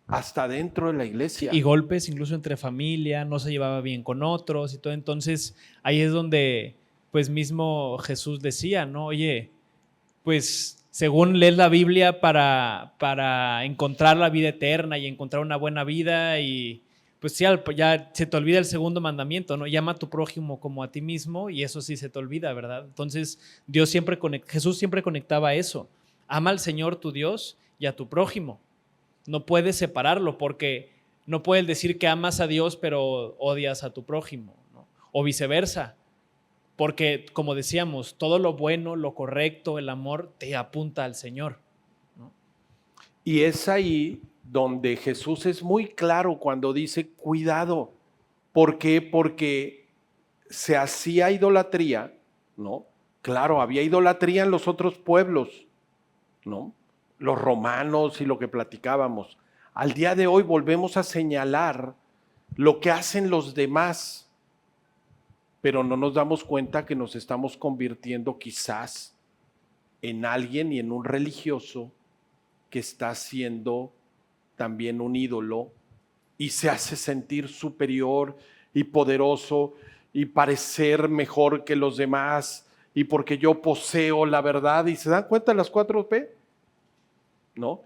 hasta dentro de la iglesia. Y golpes incluso entre familia, no se llevaba bien con otros y todo. Entonces ahí es donde pues mismo Jesús decía, ¿no? Oye, pues según lees la Biblia para encontrar la vida eterna y encontrar una buena vida, y pues sí, ya se te olvida el segundo mandamiento, ¿no? Llama a tu prójimo como a ti mismo, y eso sí se te olvida, ¿verdad? Entonces Jesús siempre conectaba eso. Ama al Señor tu Dios y a tu prójimo. No puedes separarlo, porque no puedes decir que amas a Dios pero odias a tu prójimo, ¿no? O viceversa. Porque, como decíamos, todo lo bueno, lo correcto, el amor, te apunta al Señor, ¿no? Y es ahí donde Jesús es muy claro cuando dice, cuidado. ¿Por qué? Porque se hacía idolatría, ¿no? Claro, había idolatría en los otros pueblos, ¿no? Los romanos y lo que platicábamos. Al día de hoy volvemos a señalar lo que hacen los demás, pero no nos damos cuenta que nos estamos convirtiendo quizás en alguien y en un religioso que está siendo también un ídolo y se hace sentir superior y poderoso y parecer mejor que los demás, y porque yo poseo la verdad. ¿Y se dan cuenta las 4P? ¿No?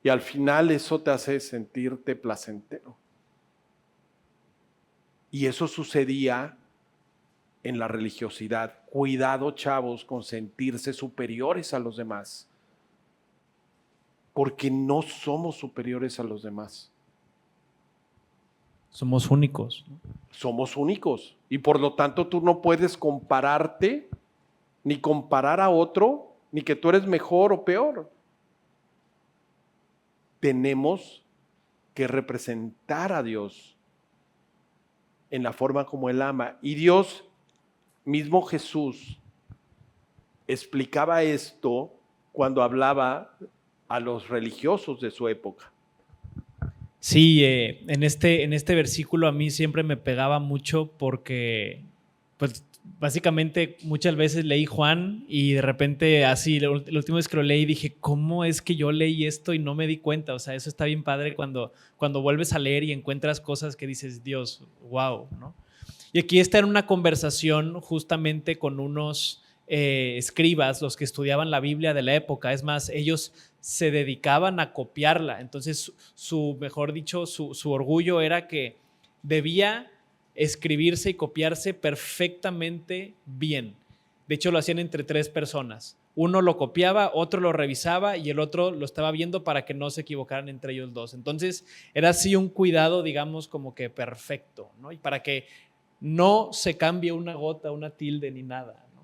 Y al final eso te hace sentirte placentero. Y eso sucedía en la religiosidad. Cuidado, chavos, con sentirse superiores a los demás, porque no somos superiores a los demás. Somos únicos, ¿no? Somos únicos, y por lo tanto tú no puedes compararte, ni comparar a otro, ni que tú eres mejor o peor. Tenemos que representar a Dios en la forma como Él ama. Y Dios, mismo Jesús, explicaba esto cuando hablaba a los religiosos de su época. Sí, en este versículo a mí siempre me pegaba mucho porque, pues, básicamente muchas veces leí Juan y de repente así, la última vez que lo leí dije, ¿cómo es que yo leí esto y no me di cuenta? O sea, eso está bien padre cuando vuelves a leer y encuentras cosas que dices, Dios, wow, ¿no? Y aquí está en una conversación justamente con unos escribas, los que estudiaban la Biblia de la época. Es más, ellos se dedicaban a copiarla. Entonces, mejor dicho, su orgullo era que debía escribirse y copiarse perfectamente bien. De hecho, lo hacían entre 3 personas. Uno lo copiaba, otro lo revisaba y el otro lo estaba viendo para que no se equivocaran entre ellos dos. Entonces, era así un cuidado, digamos, como que perfecto, ¿no? Y para que no se cambie una gota, una tilde ni nada, ¿no?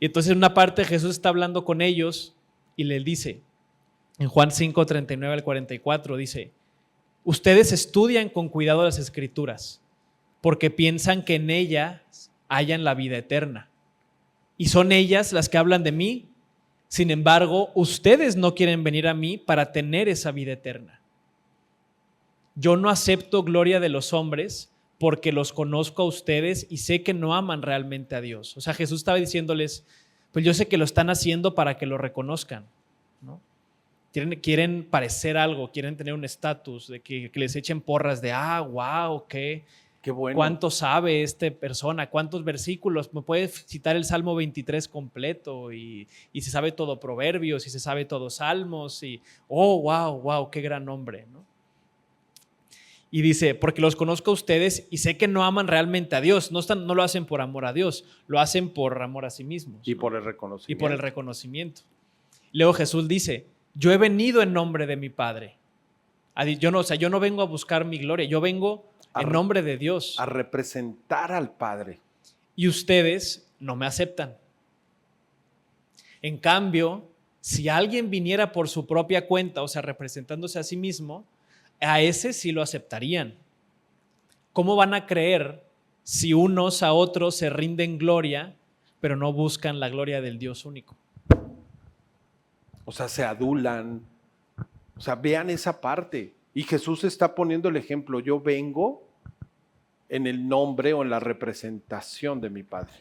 Y entonces en una parte Jesús está hablando con ellos y les dice, en Juan 5, 39 al 44, dice, ustedes estudian con cuidado las Escrituras porque piensan que en ellas hallan la vida eterna. Y son ellas las que hablan de mí. Sin embargo, ustedes no quieren venir a mí para tener esa vida eterna. Yo no acepto gloria de los hombres porque los conozco a ustedes y sé que no aman realmente a Dios. O sea, Jesús estaba diciéndoles, pues yo sé que lo están haciendo para que lo reconozcan, ¿no? Quieren parecer algo, quieren tener un estatus, de que les echen porras de, wow, qué bueno. ¿Cuánto sabe esta persona? ¿Cuántos versículos? Me puede citar el Salmo 23 completo y se sabe todo Proverbios y se sabe todo Salmos y, wow, qué gran hombre, ¿no? Y dice, porque los conozco a ustedes y sé que no aman realmente a Dios. No lo hacen por amor a Dios, lo hacen por amor a sí mismos. Y por el reconocimiento. Y por el reconocimiento. Luego Jesús dice, yo he venido en nombre de mi Padre. Yo no vengo a buscar mi gloria, yo vengo en nombre de Dios. A representar al Padre. Y ustedes no me aceptan. En cambio, si alguien viniera por su propia cuenta, o sea, representándose a sí mismo, a ese sí lo aceptarían. ¿cómo van a creer si unos a otros se rinden gloria, pero no buscan la gloria del Dios único? O sea, se adulan. O sea, vean esa parte. Y Jesús está poniendo el ejemplo. Yo vengo en el nombre o en la representación de mi Padre.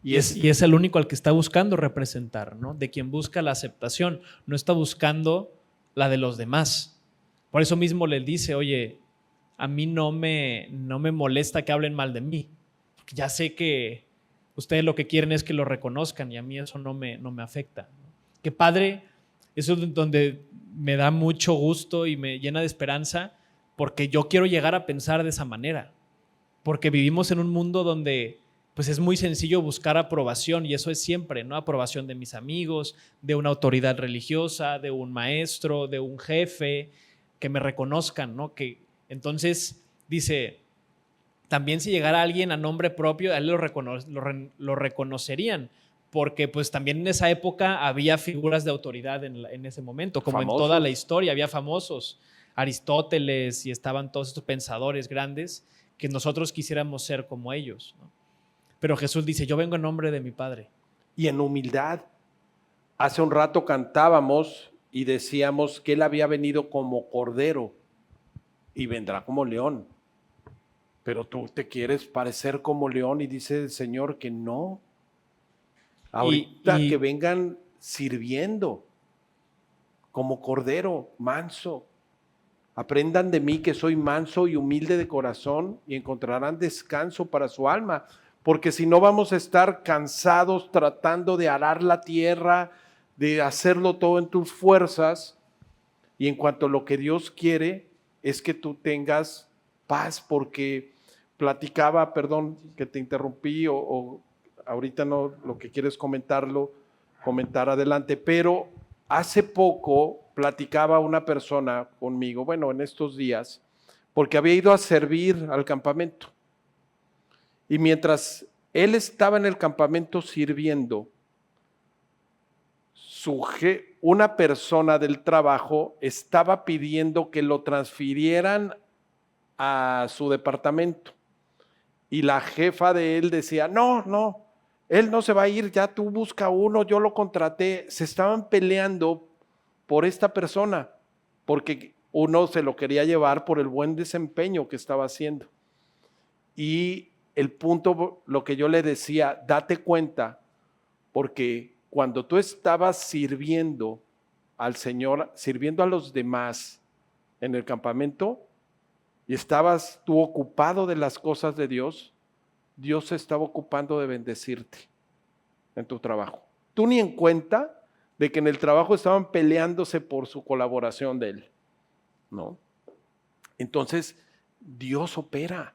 Y es el único al que está buscando representar, ¿no? De quien busca la aceptación, no está buscando la de los demás. Por eso mismo le dice, oye, a mí no me molesta que hablen mal de mí, porque ya sé que ustedes lo que quieren es que lo reconozcan y a mí eso no me afecta. Que padre, eso es donde me da mucho gusto y me llena de esperanza, porque yo quiero llegar a pensar de esa manera, porque vivimos en un mundo donde pues es muy sencillo buscar aprobación y eso es siempre, ¿no? Aprobación de mis amigos, de una autoridad religiosa, de un maestro, de un jefe, que me reconozcan, ¿no? Que entonces dice, también si llegara alguien a nombre propio, a él lo reconocerían, porque pues también en esa época había figuras de autoridad en ese momento, como famosos. En toda la historia había famosos, Aristóteles, y estaban todos estos pensadores grandes que nosotros quisiéramos ser como ellos, ¿no? Pero Jesús dice, yo vengo en nombre de mi Padre. Y en humildad. Hace un rato cantábamos y decíamos que Él había venido como cordero y vendrá como león. Pero tú te quieres parecer como león y dice el Señor que no. Ahorita que vengan sirviendo como cordero, manso. Aprendan de mí que soy manso y humilde de corazón y encontrarán descanso para su alma. Porque si no vamos a estar cansados tratando de arar la tierra, de hacerlo todo en tus fuerzas. Y en cuanto a lo que Dios quiere es que tú tengas paz, porque platicaba, perdón que te interrumpí o ahorita no, lo que quieres comentar adelante, pero hace poco platicaba una persona conmigo, bueno, en estos días, porque había ido a servir al campamento. Y mientras él estaba en el campamento sirviendo, una persona del trabajo estaba pidiendo que lo transfirieran a su departamento. Y la jefa de él decía, no, él no se va a ir, ya tú busca uno, yo lo contraté. Se estaban peleando por esta persona, porque uno se lo quería llevar por el buen desempeño que estaba haciendo. Y el punto, lo que yo le decía, date cuenta, porque cuando tú estabas sirviendo al Señor, sirviendo a los demás en el campamento, y estabas tú ocupado de las cosas de Dios, Dios se estaba ocupando de bendecirte en tu trabajo. Tú ni en cuenta de que en el trabajo estaban peleándose por su colaboración de Él, ¿no? Entonces, Dios opera.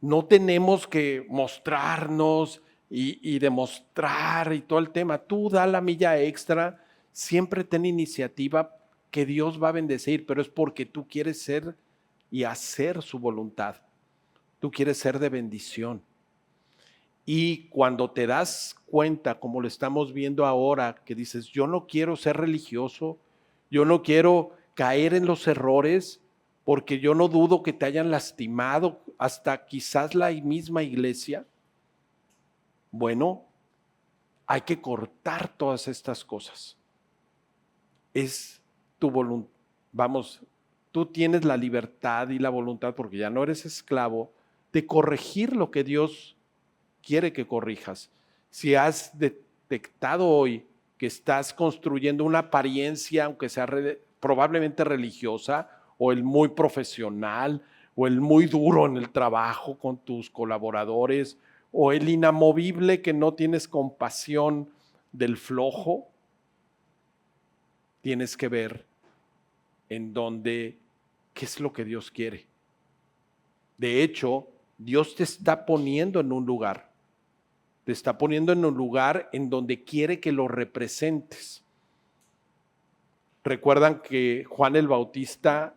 No tenemos que mostrarnos y demostrar y todo el tema. Tú da la milla extra, siempre ten iniciativa, que Dios va a bendecir, pero es porque tú quieres ser y hacer su voluntad. Tú quieres ser de bendición. Y cuando te das cuenta, como lo estamos viendo ahora, que dices, yo no quiero ser religioso, yo no quiero caer en los errores, porque yo no dudo que te hayan lastimado hasta quizás la misma iglesia. Bueno, hay que cortar todas estas cosas. Es tu voluntad. Vamos, tú tienes la libertad y la voluntad, porque ya no eres esclavo, de corregir lo que Dios quiere que corrijas. Si has detectado hoy que estás construyendo una apariencia, aunque sea probablemente religiosa, o el muy profesional, o el muy duro en el trabajo con tus colaboradores, o el inamovible que no tienes compasión del flojo, tienes que ver en dónde, qué es lo que Dios quiere. De hecho, Dios te está poniendo en un lugar. Te está poniendo en un lugar en donde quiere que lo representes. Recuerdan que Juan el Bautista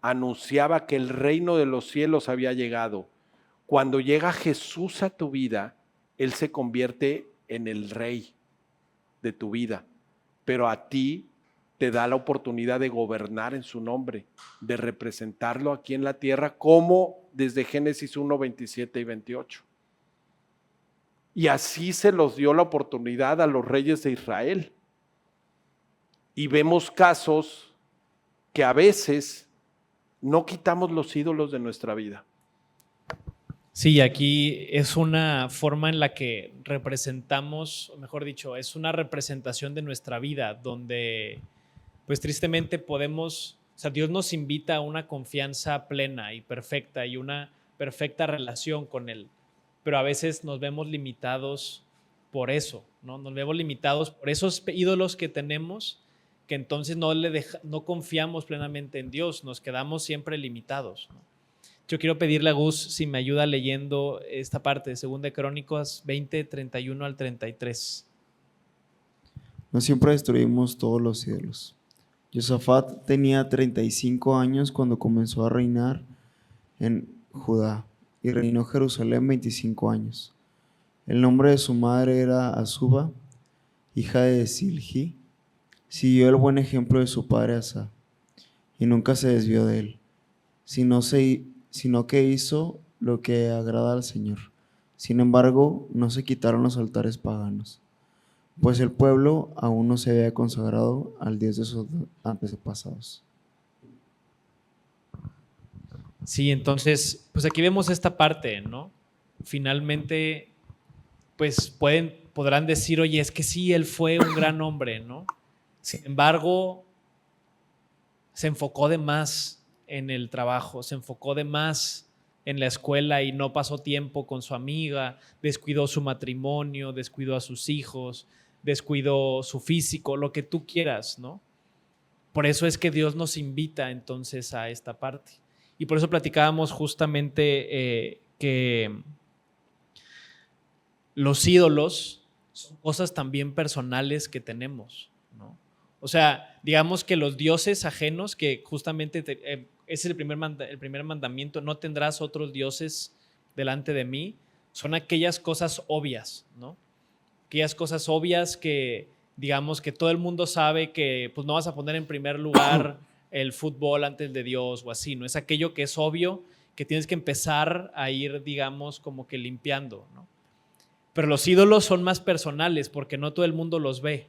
anunciaba que el reino de los cielos había llegado. Cuando llega Jesús a tu vida, Él se convierte en el rey de tu vida. Pero a ti te da la oportunidad de gobernar en su nombre, de representarlo aquí en la tierra, como desde Génesis 1, 27 y 28. Y así se los dio la oportunidad a los reyes de Israel. Y vemos casos que a veces no quitamos los ídolos de nuestra vida. Sí, aquí es una forma en la que representamos, o mejor dicho, es una representación de nuestra vida, donde pues tristemente podemos, o sea, Dios nos invita a una confianza plena y perfecta y una perfecta relación con Él, pero a veces nos vemos limitados por eso, ¿no? Nos vemos limitados por esos ídolos que tenemos, que entonces no confiamos plenamente en Dios, nos quedamos siempre limitados, ¿no? Yo quiero pedirle a Gus si me ayuda leyendo esta parte de 2 de Crónicas 20, 31 al 33. No siempre destruimos todos los ídolos. Josafat tenía 35 años cuando comenzó a reinar en Judá y reinó Jerusalén 25 años. El nombre de su madre era Azuba, hija de Silhi. Siguió el buen ejemplo de su padre Asa y nunca se desvió de él, sino que hizo lo que agrada al Señor. Sin embargo, no se quitaron los altares paganos, pues el pueblo aún no se había consagrado al Dios de sus antepasados. Sí, entonces, pues aquí vemos esta parte, ¿no? Finalmente, pues podrán decir, oye, es que sí, él fue un gran hombre, ¿no? Sin embargo, se enfocó de más en el trabajo, se enfocó de más en la escuela y no pasó tiempo con su amiga, descuidó su matrimonio, descuidó a sus hijos, descuidó su físico, lo que tú quieras, ¿no? Por eso es que Dios nos invita entonces a esta parte. Y por eso platicábamos justamente que los ídolos son cosas también personales que tenemos, ¿no? O sea, digamos que los dioses ajenos, que justamente es el primer mandamiento, no tendrás otros dioses delante de mí, son aquellas cosas obvias, ¿no? Aquellas cosas obvias que, digamos, que todo el mundo sabe que pues no vas a poner en primer lugar el fútbol antes de Dios o así, ¿no? Es aquello que es obvio, que tienes que empezar a ir, digamos, como que limpiando, ¿no? Pero los ídolos son más personales porque no todo el mundo los ve.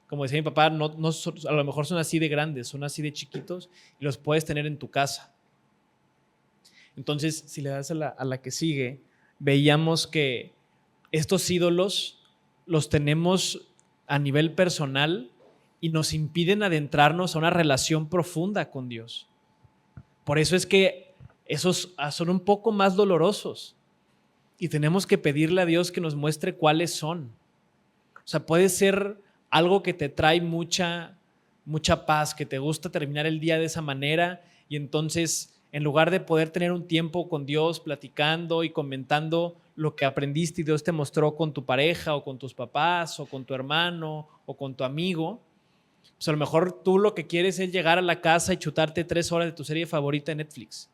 Como decía mi papá, a lo mejor son así de grandes, son así de chiquitos y los puedes tener en tu casa. Entonces, si le das a la que sigue, veíamos que estos ídolos los tenemos a nivel personal y nos impiden adentrarnos a una relación profunda con Dios. Por eso es que esos son un poco más dolorosos y tenemos que pedirle a Dios que nos muestre cuáles son. O sea, puede ser algo que te trae mucha paz, que te gusta terminar el día de esa manera y entonces en lugar de poder tener un tiempo con Dios platicando y comentando lo que aprendiste y Dios te mostró con tu pareja o con tus papás o con tu hermano o con tu amigo, pues a lo mejor tú lo que quieres es llegar a la casa y chutarte 3 horas de tu serie favorita en Netflix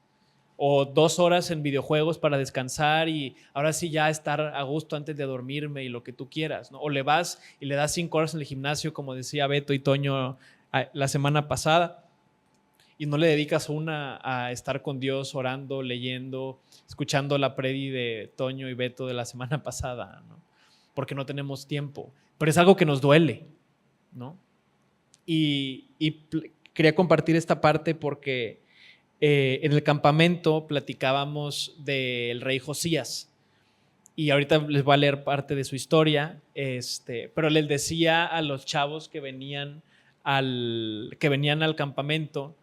o 2 horas en videojuegos para descansar y ahora sí ya estar a gusto antes de dormirme y lo que tú quieras, ¿no? O le vas y le das 5 horas en el gimnasio, como decía Beto y Toño la semana pasada, y no le dedicas una a estar con Dios orando, leyendo, escuchando la predi de Toño y Beto de la semana pasada, ¿no? Porque no tenemos tiempo. Pero es algo que nos duele, ¿no? Y quería compartir esta parte porque en el campamento platicábamos del rey Josías y ahorita les voy a leer parte de su historia, pero les decía a los chavos que venían al campamento,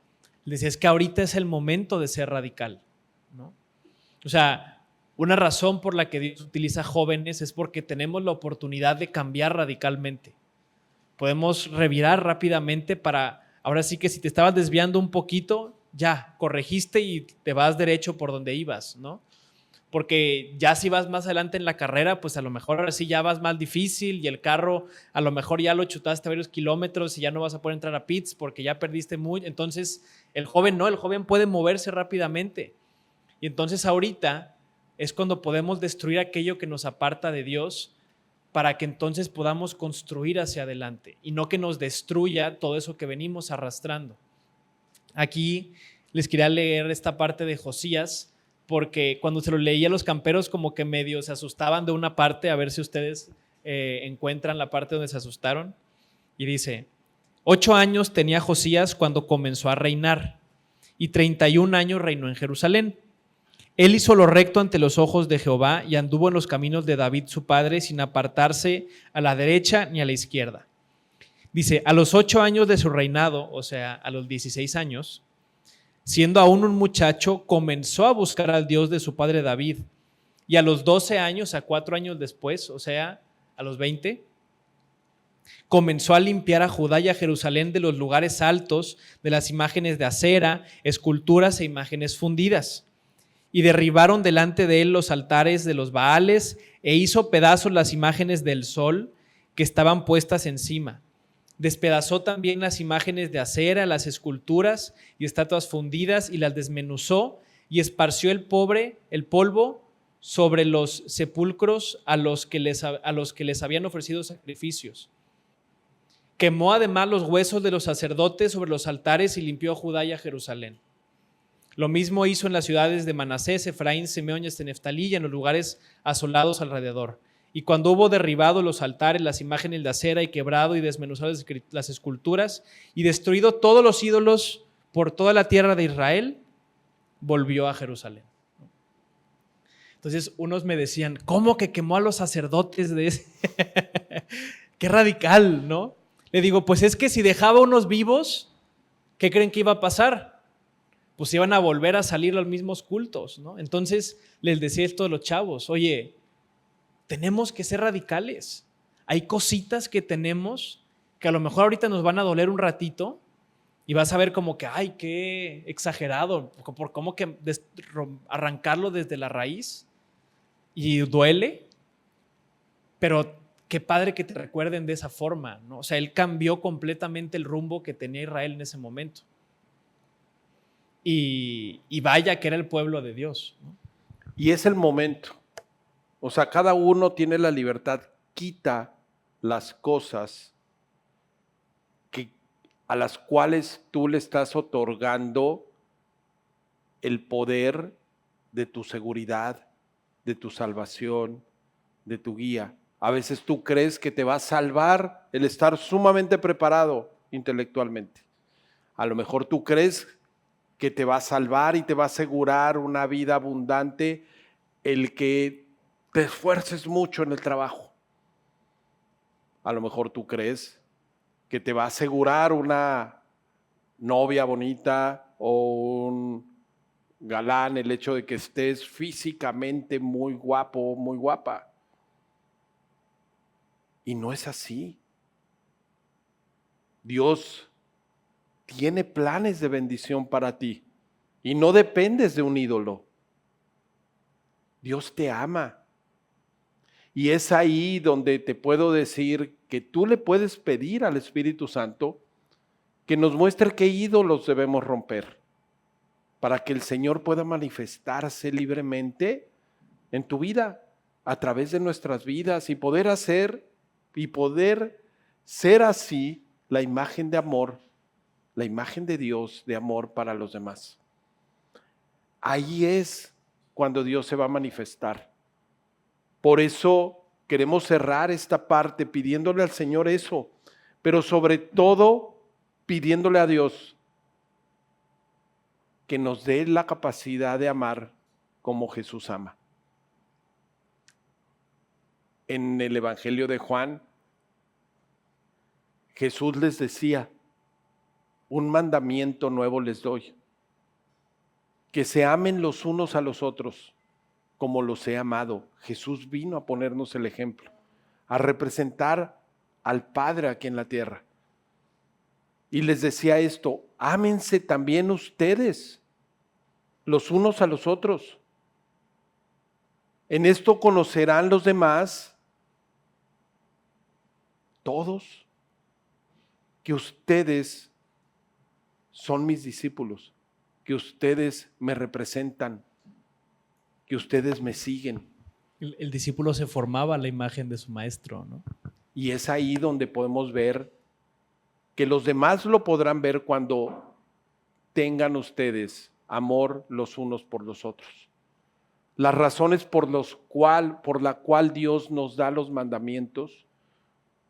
les decía, es que ahorita es el momento de ser radical, ¿no? O sea, una razón por la que Dios utiliza jóvenes es porque tenemos la oportunidad de cambiar radicalmente. Podemos revirar rápidamente para, ahora sí que si te estabas desviando un poquito, ya, corregiste y te vas derecho por donde ibas, ¿no? Porque ya si vas más adelante en la carrera, pues a lo mejor ahora sí ya vas más difícil y el carro a lo mejor ya lo chutaste varios kilómetros y ya no vas a poder entrar a pits porque ya perdiste mucho. Entonces el joven no, el joven puede moverse rápidamente. Y entonces ahorita es cuando podemos destruir aquello que nos aparta de Dios para que entonces podamos construir hacia adelante y no que nos destruya todo eso que venimos arrastrando. Aquí les quería leer esta parte de Josías, porque cuando se lo leía a los camperos como que medio se asustaban de una parte, a ver si ustedes encuentran la parte donde se asustaron. Y dice, 8 años tenía Josías cuando comenzó a reinar y 31 años reinó en Jerusalén. Él hizo lo recto ante los ojos de Jehová y anduvo en los caminos de David su padre sin apartarse a la derecha ni a la izquierda. Dice, a los 8 años de su reinado, o sea, a los 16 años, siendo aún un muchacho, comenzó a buscar al Dios de su padre David. Y a los 12 años, a 4 años después, o sea, a los 20, comenzó a limpiar a Judá y a Jerusalén de los lugares altos, de las imágenes de acera, esculturas e imágenes fundidas. Y derribaron delante de él los altares de los Baales e hizo pedazos las imágenes del sol que estaban puestas encima. Despedazó también las imágenes de acera, las esculturas y estatuas fundidas y las desmenuzó y esparció el polvo sobre los sepulcros a los que les habían ofrecido sacrificios. Quemó además los huesos de los sacerdotes sobre los altares y limpió a Judá y a Jerusalén. Lo mismo hizo en las ciudades de Manasés, Efraín, Simeón y Neftalí y en los lugares asolados alrededor. Y cuando hubo derribado los altares, las imágenes de acera y quebrado y desmenuzado las esculturas y destruido todos los ídolos por toda la tierra de Israel, volvió a Jerusalén. Entonces unos me decían, ¿cómo que quemó a los sacerdotes de ese? Qué radical, ¿no? Le digo, pues es que si dejaba unos vivos, ¿qué creen que iba a pasar? Pues iban a volver a salir los mismos cultos, ¿no? Entonces les decía esto a los chavos, oye, tenemos que ser radicales. Hay cositas que tenemos que a lo mejor ahorita nos van a doler un ratito y vas a ver como que, ay, qué exagerado, por cómo que arrancarlo desde la raíz y duele, pero qué padre que te recuerden de esa forma, ¿no? O sea, él cambió completamente el rumbo que tenía Israel en ese momento. Y vaya que era el pueblo de Dios, ¿no? Y es el momento. O sea, cada uno tiene la libertad. Quita las cosas a las cuales tú le estás otorgando el poder de tu seguridad, de tu salvación, de tu guía. A veces tú crees que te va a salvar el estar sumamente preparado intelectualmente. A lo mejor tú crees que te va a salvar y te va a asegurar una vida abundante el que te esfuerces mucho en el trabajo. A lo mejor tú crees que te va a asegurar una novia bonita o un galán el hecho de que estés físicamente muy guapo, muy guapa. Y no es así. Dios tiene planes de bendición para ti y no dependes de un ídolo. Dios te ama. Y es ahí donde te puedo decir que tú le puedes pedir al Espíritu Santo que nos muestre qué ídolos debemos romper para que el Señor pueda manifestarse libremente en tu vida, a través de nuestras vidas y poder ser así la imagen de amor, la imagen de Dios de amor para los demás. Ahí es cuando Dios se va a manifestar. Por eso queremos cerrar esta parte pidiéndole al Señor eso, pero sobre todo pidiéndole a Dios que nos dé la capacidad de amar como Jesús ama. En el Evangelio de Juan, Jesús les decía, un mandamiento nuevo les doy, que se amen los unos a los otros como los he amado. Jesús vino a ponernos el ejemplo, a representar al Padre aquí en la tierra. Y les decía esto, ámense también ustedes, los unos a los otros. En esto conocerán los demás, todos, que ustedes son mis discípulos, que ustedes me representan, que ustedes me siguen. El discípulo se formaba a la imagen de su maestro, ¿no? Y es ahí donde podemos ver que los demás lo podrán ver cuando tengan ustedes amor los unos por los otros. Las razones por la cual Dios nos da los mandamientos,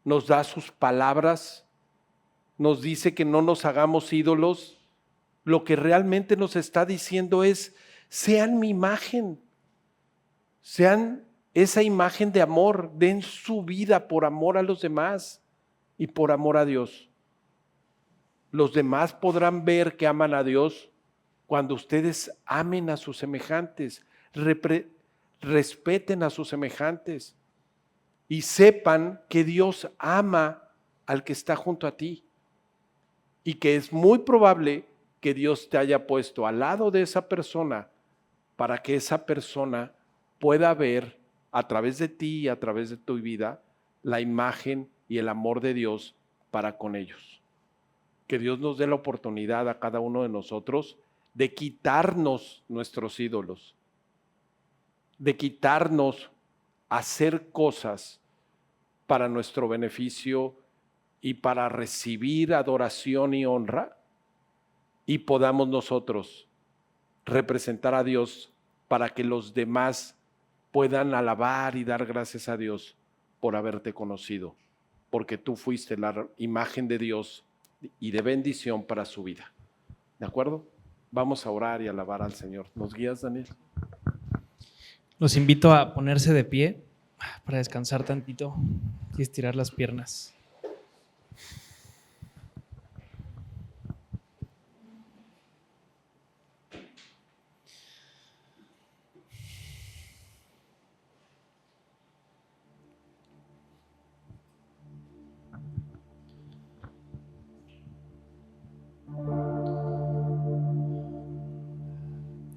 nos da sus palabras, nos dice que no nos hagamos ídolos, lo que realmente nos está diciendo es: sean mi imagen, sean esa imagen de amor, den su vida por amor a los demás y por amor a Dios. Los demás podrán ver que aman a Dios cuando ustedes amen a sus semejantes, respeten a sus semejantes y sepan que Dios ama al que está junto a ti y que es muy probable que Dios te haya puesto al lado de esa persona para que esa persona pueda ver a través de ti y a través de tu vida la imagen y el amor de Dios para con ellos. Que Dios nos dé la oportunidad a cada uno de nosotros de quitarnos nuestros ídolos, de quitarnos hacer cosas para nuestro beneficio y para recibir adoración y honra, y podamos nosotros representar a Dios para que los demás puedan alabar y dar gracias a Dios por haberte conocido, porque tú fuiste la imagen de Dios y de bendición para su vida. ¿De acuerdo? Vamos a orar y alabar al Señor. ¿Nos guías, Daniel? Los invito a ponerse de pie para descansar tantito y estirar las piernas.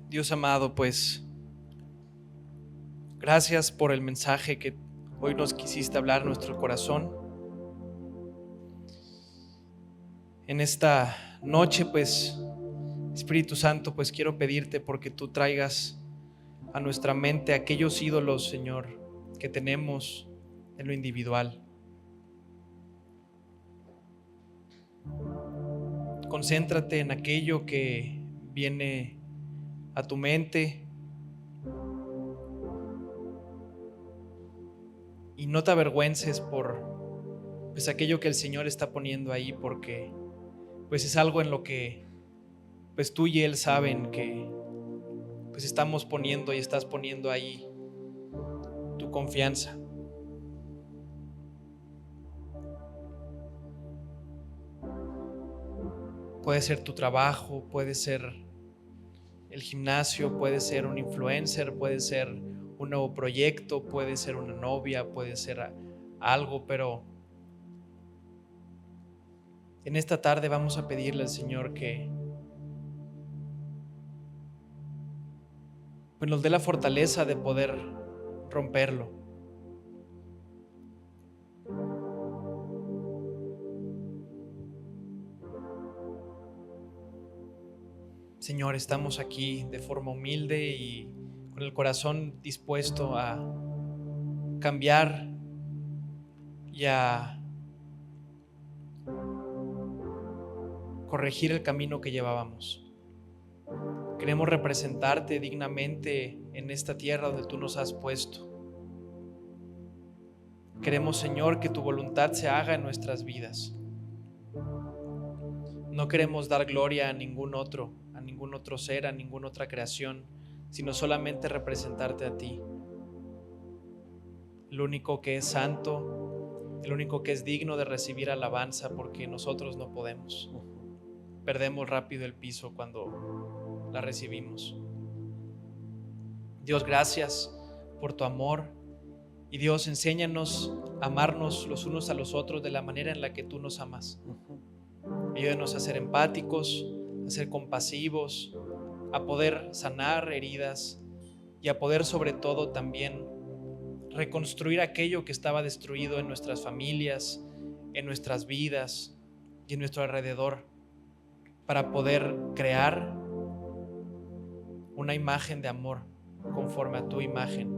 Dios amado, pues gracias por el mensaje que hoy nos quisiste hablar a nuestro corazón. En esta noche, pues, Espíritu Santo, pues quiero pedirte porque tú traigas a nuestra mente aquellos ídolos, Señor, que tenemos en lo individual. Concéntrate en aquello que viene a tu mente y no te avergüences por pues aquello que el Señor está poniendo ahí, porque pues es algo en lo que pues tú y Él saben que pues estamos poniendo y estás poniendo ahí tu confianza. Puede ser tu trabajo, puede ser el gimnasio, puede ser un influencer, puede ser un nuevo proyecto, puede ser una novia, puede ser algo, pero en esta tarde vamos a pedirle al Señor que pues nos dé la fortaleza de poder romperlo. Señor, estamos aquí de forma humilde y con el corazón dispuesto a cambiar y a corregir el camino que llevábamos. Queremos representarte dignamente en esta tierra donde tú nos has puesto. Queremos, Señor, que tu voluntad se haga en nuestras vidas. No queremos dar gloria a ningún otro ser, a ninguna otra creación, sino solamente representarte a ti. El único que es santo, el único que es digno de recibir alabanza, porque nosotros no podemos. Perdemos rápido el piso cuando la recibimos. Dios, gracias por tu amor. Y Dios, enséñanos a amarnos los unos a los otros de la manera en la que tú nos amas. Ayúdanos a ser empáticos, a ser compasivos, a poder sanar heridas y a poder sobre todo también reconstruir aquello que estaba destruido en nuestras familias, en nuestras vidas y en nuestro alrededor, para poder crear una imagen de amor conforme a tu imagen.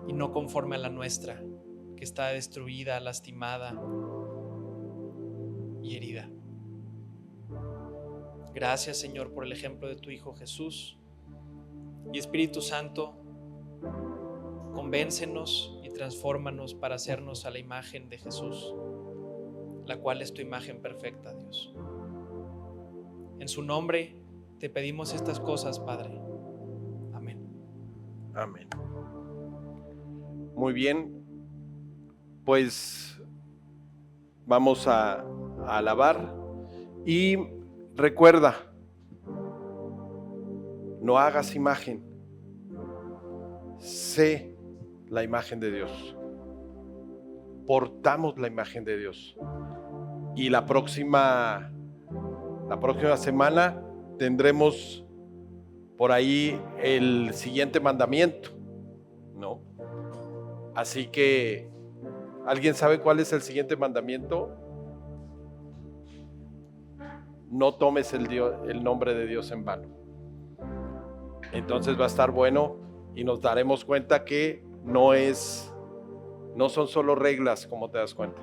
y no conforme a la nuestra, que está destruida, lastimada y herida. Gracias, Señor, por el ejemplo de tu Hijo Jesús. Y Espíritu Santo, convéncenos y transfórmanos para hacernos a la imagen de Jesús, la cual es tu imagen perfecta, Dios. En su nombre te pedimos estas cosas, Padre. Amén. Amén. Muy bien, pues vamos a alabar y recuerda, no hagas imagen, sé la imagen de Dios, portamos la imagen de Dios. Y la próxima semana tendremos por ahí el siguiente mandamiento, ¿no? Así que, ¿alguien sabe cuál es el siguiente mandamiento? No tomes el nombre de Dios en vano. Entonces va a estar bueno y nos daremos cuenta que no son solo reglas, como te das cuenta,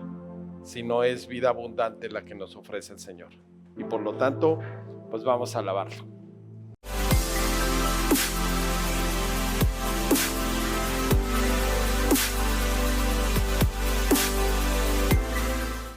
sino es vida abundante la que nos ofrece el Señor. Y por lo tanto, pues vamos a alabarlo.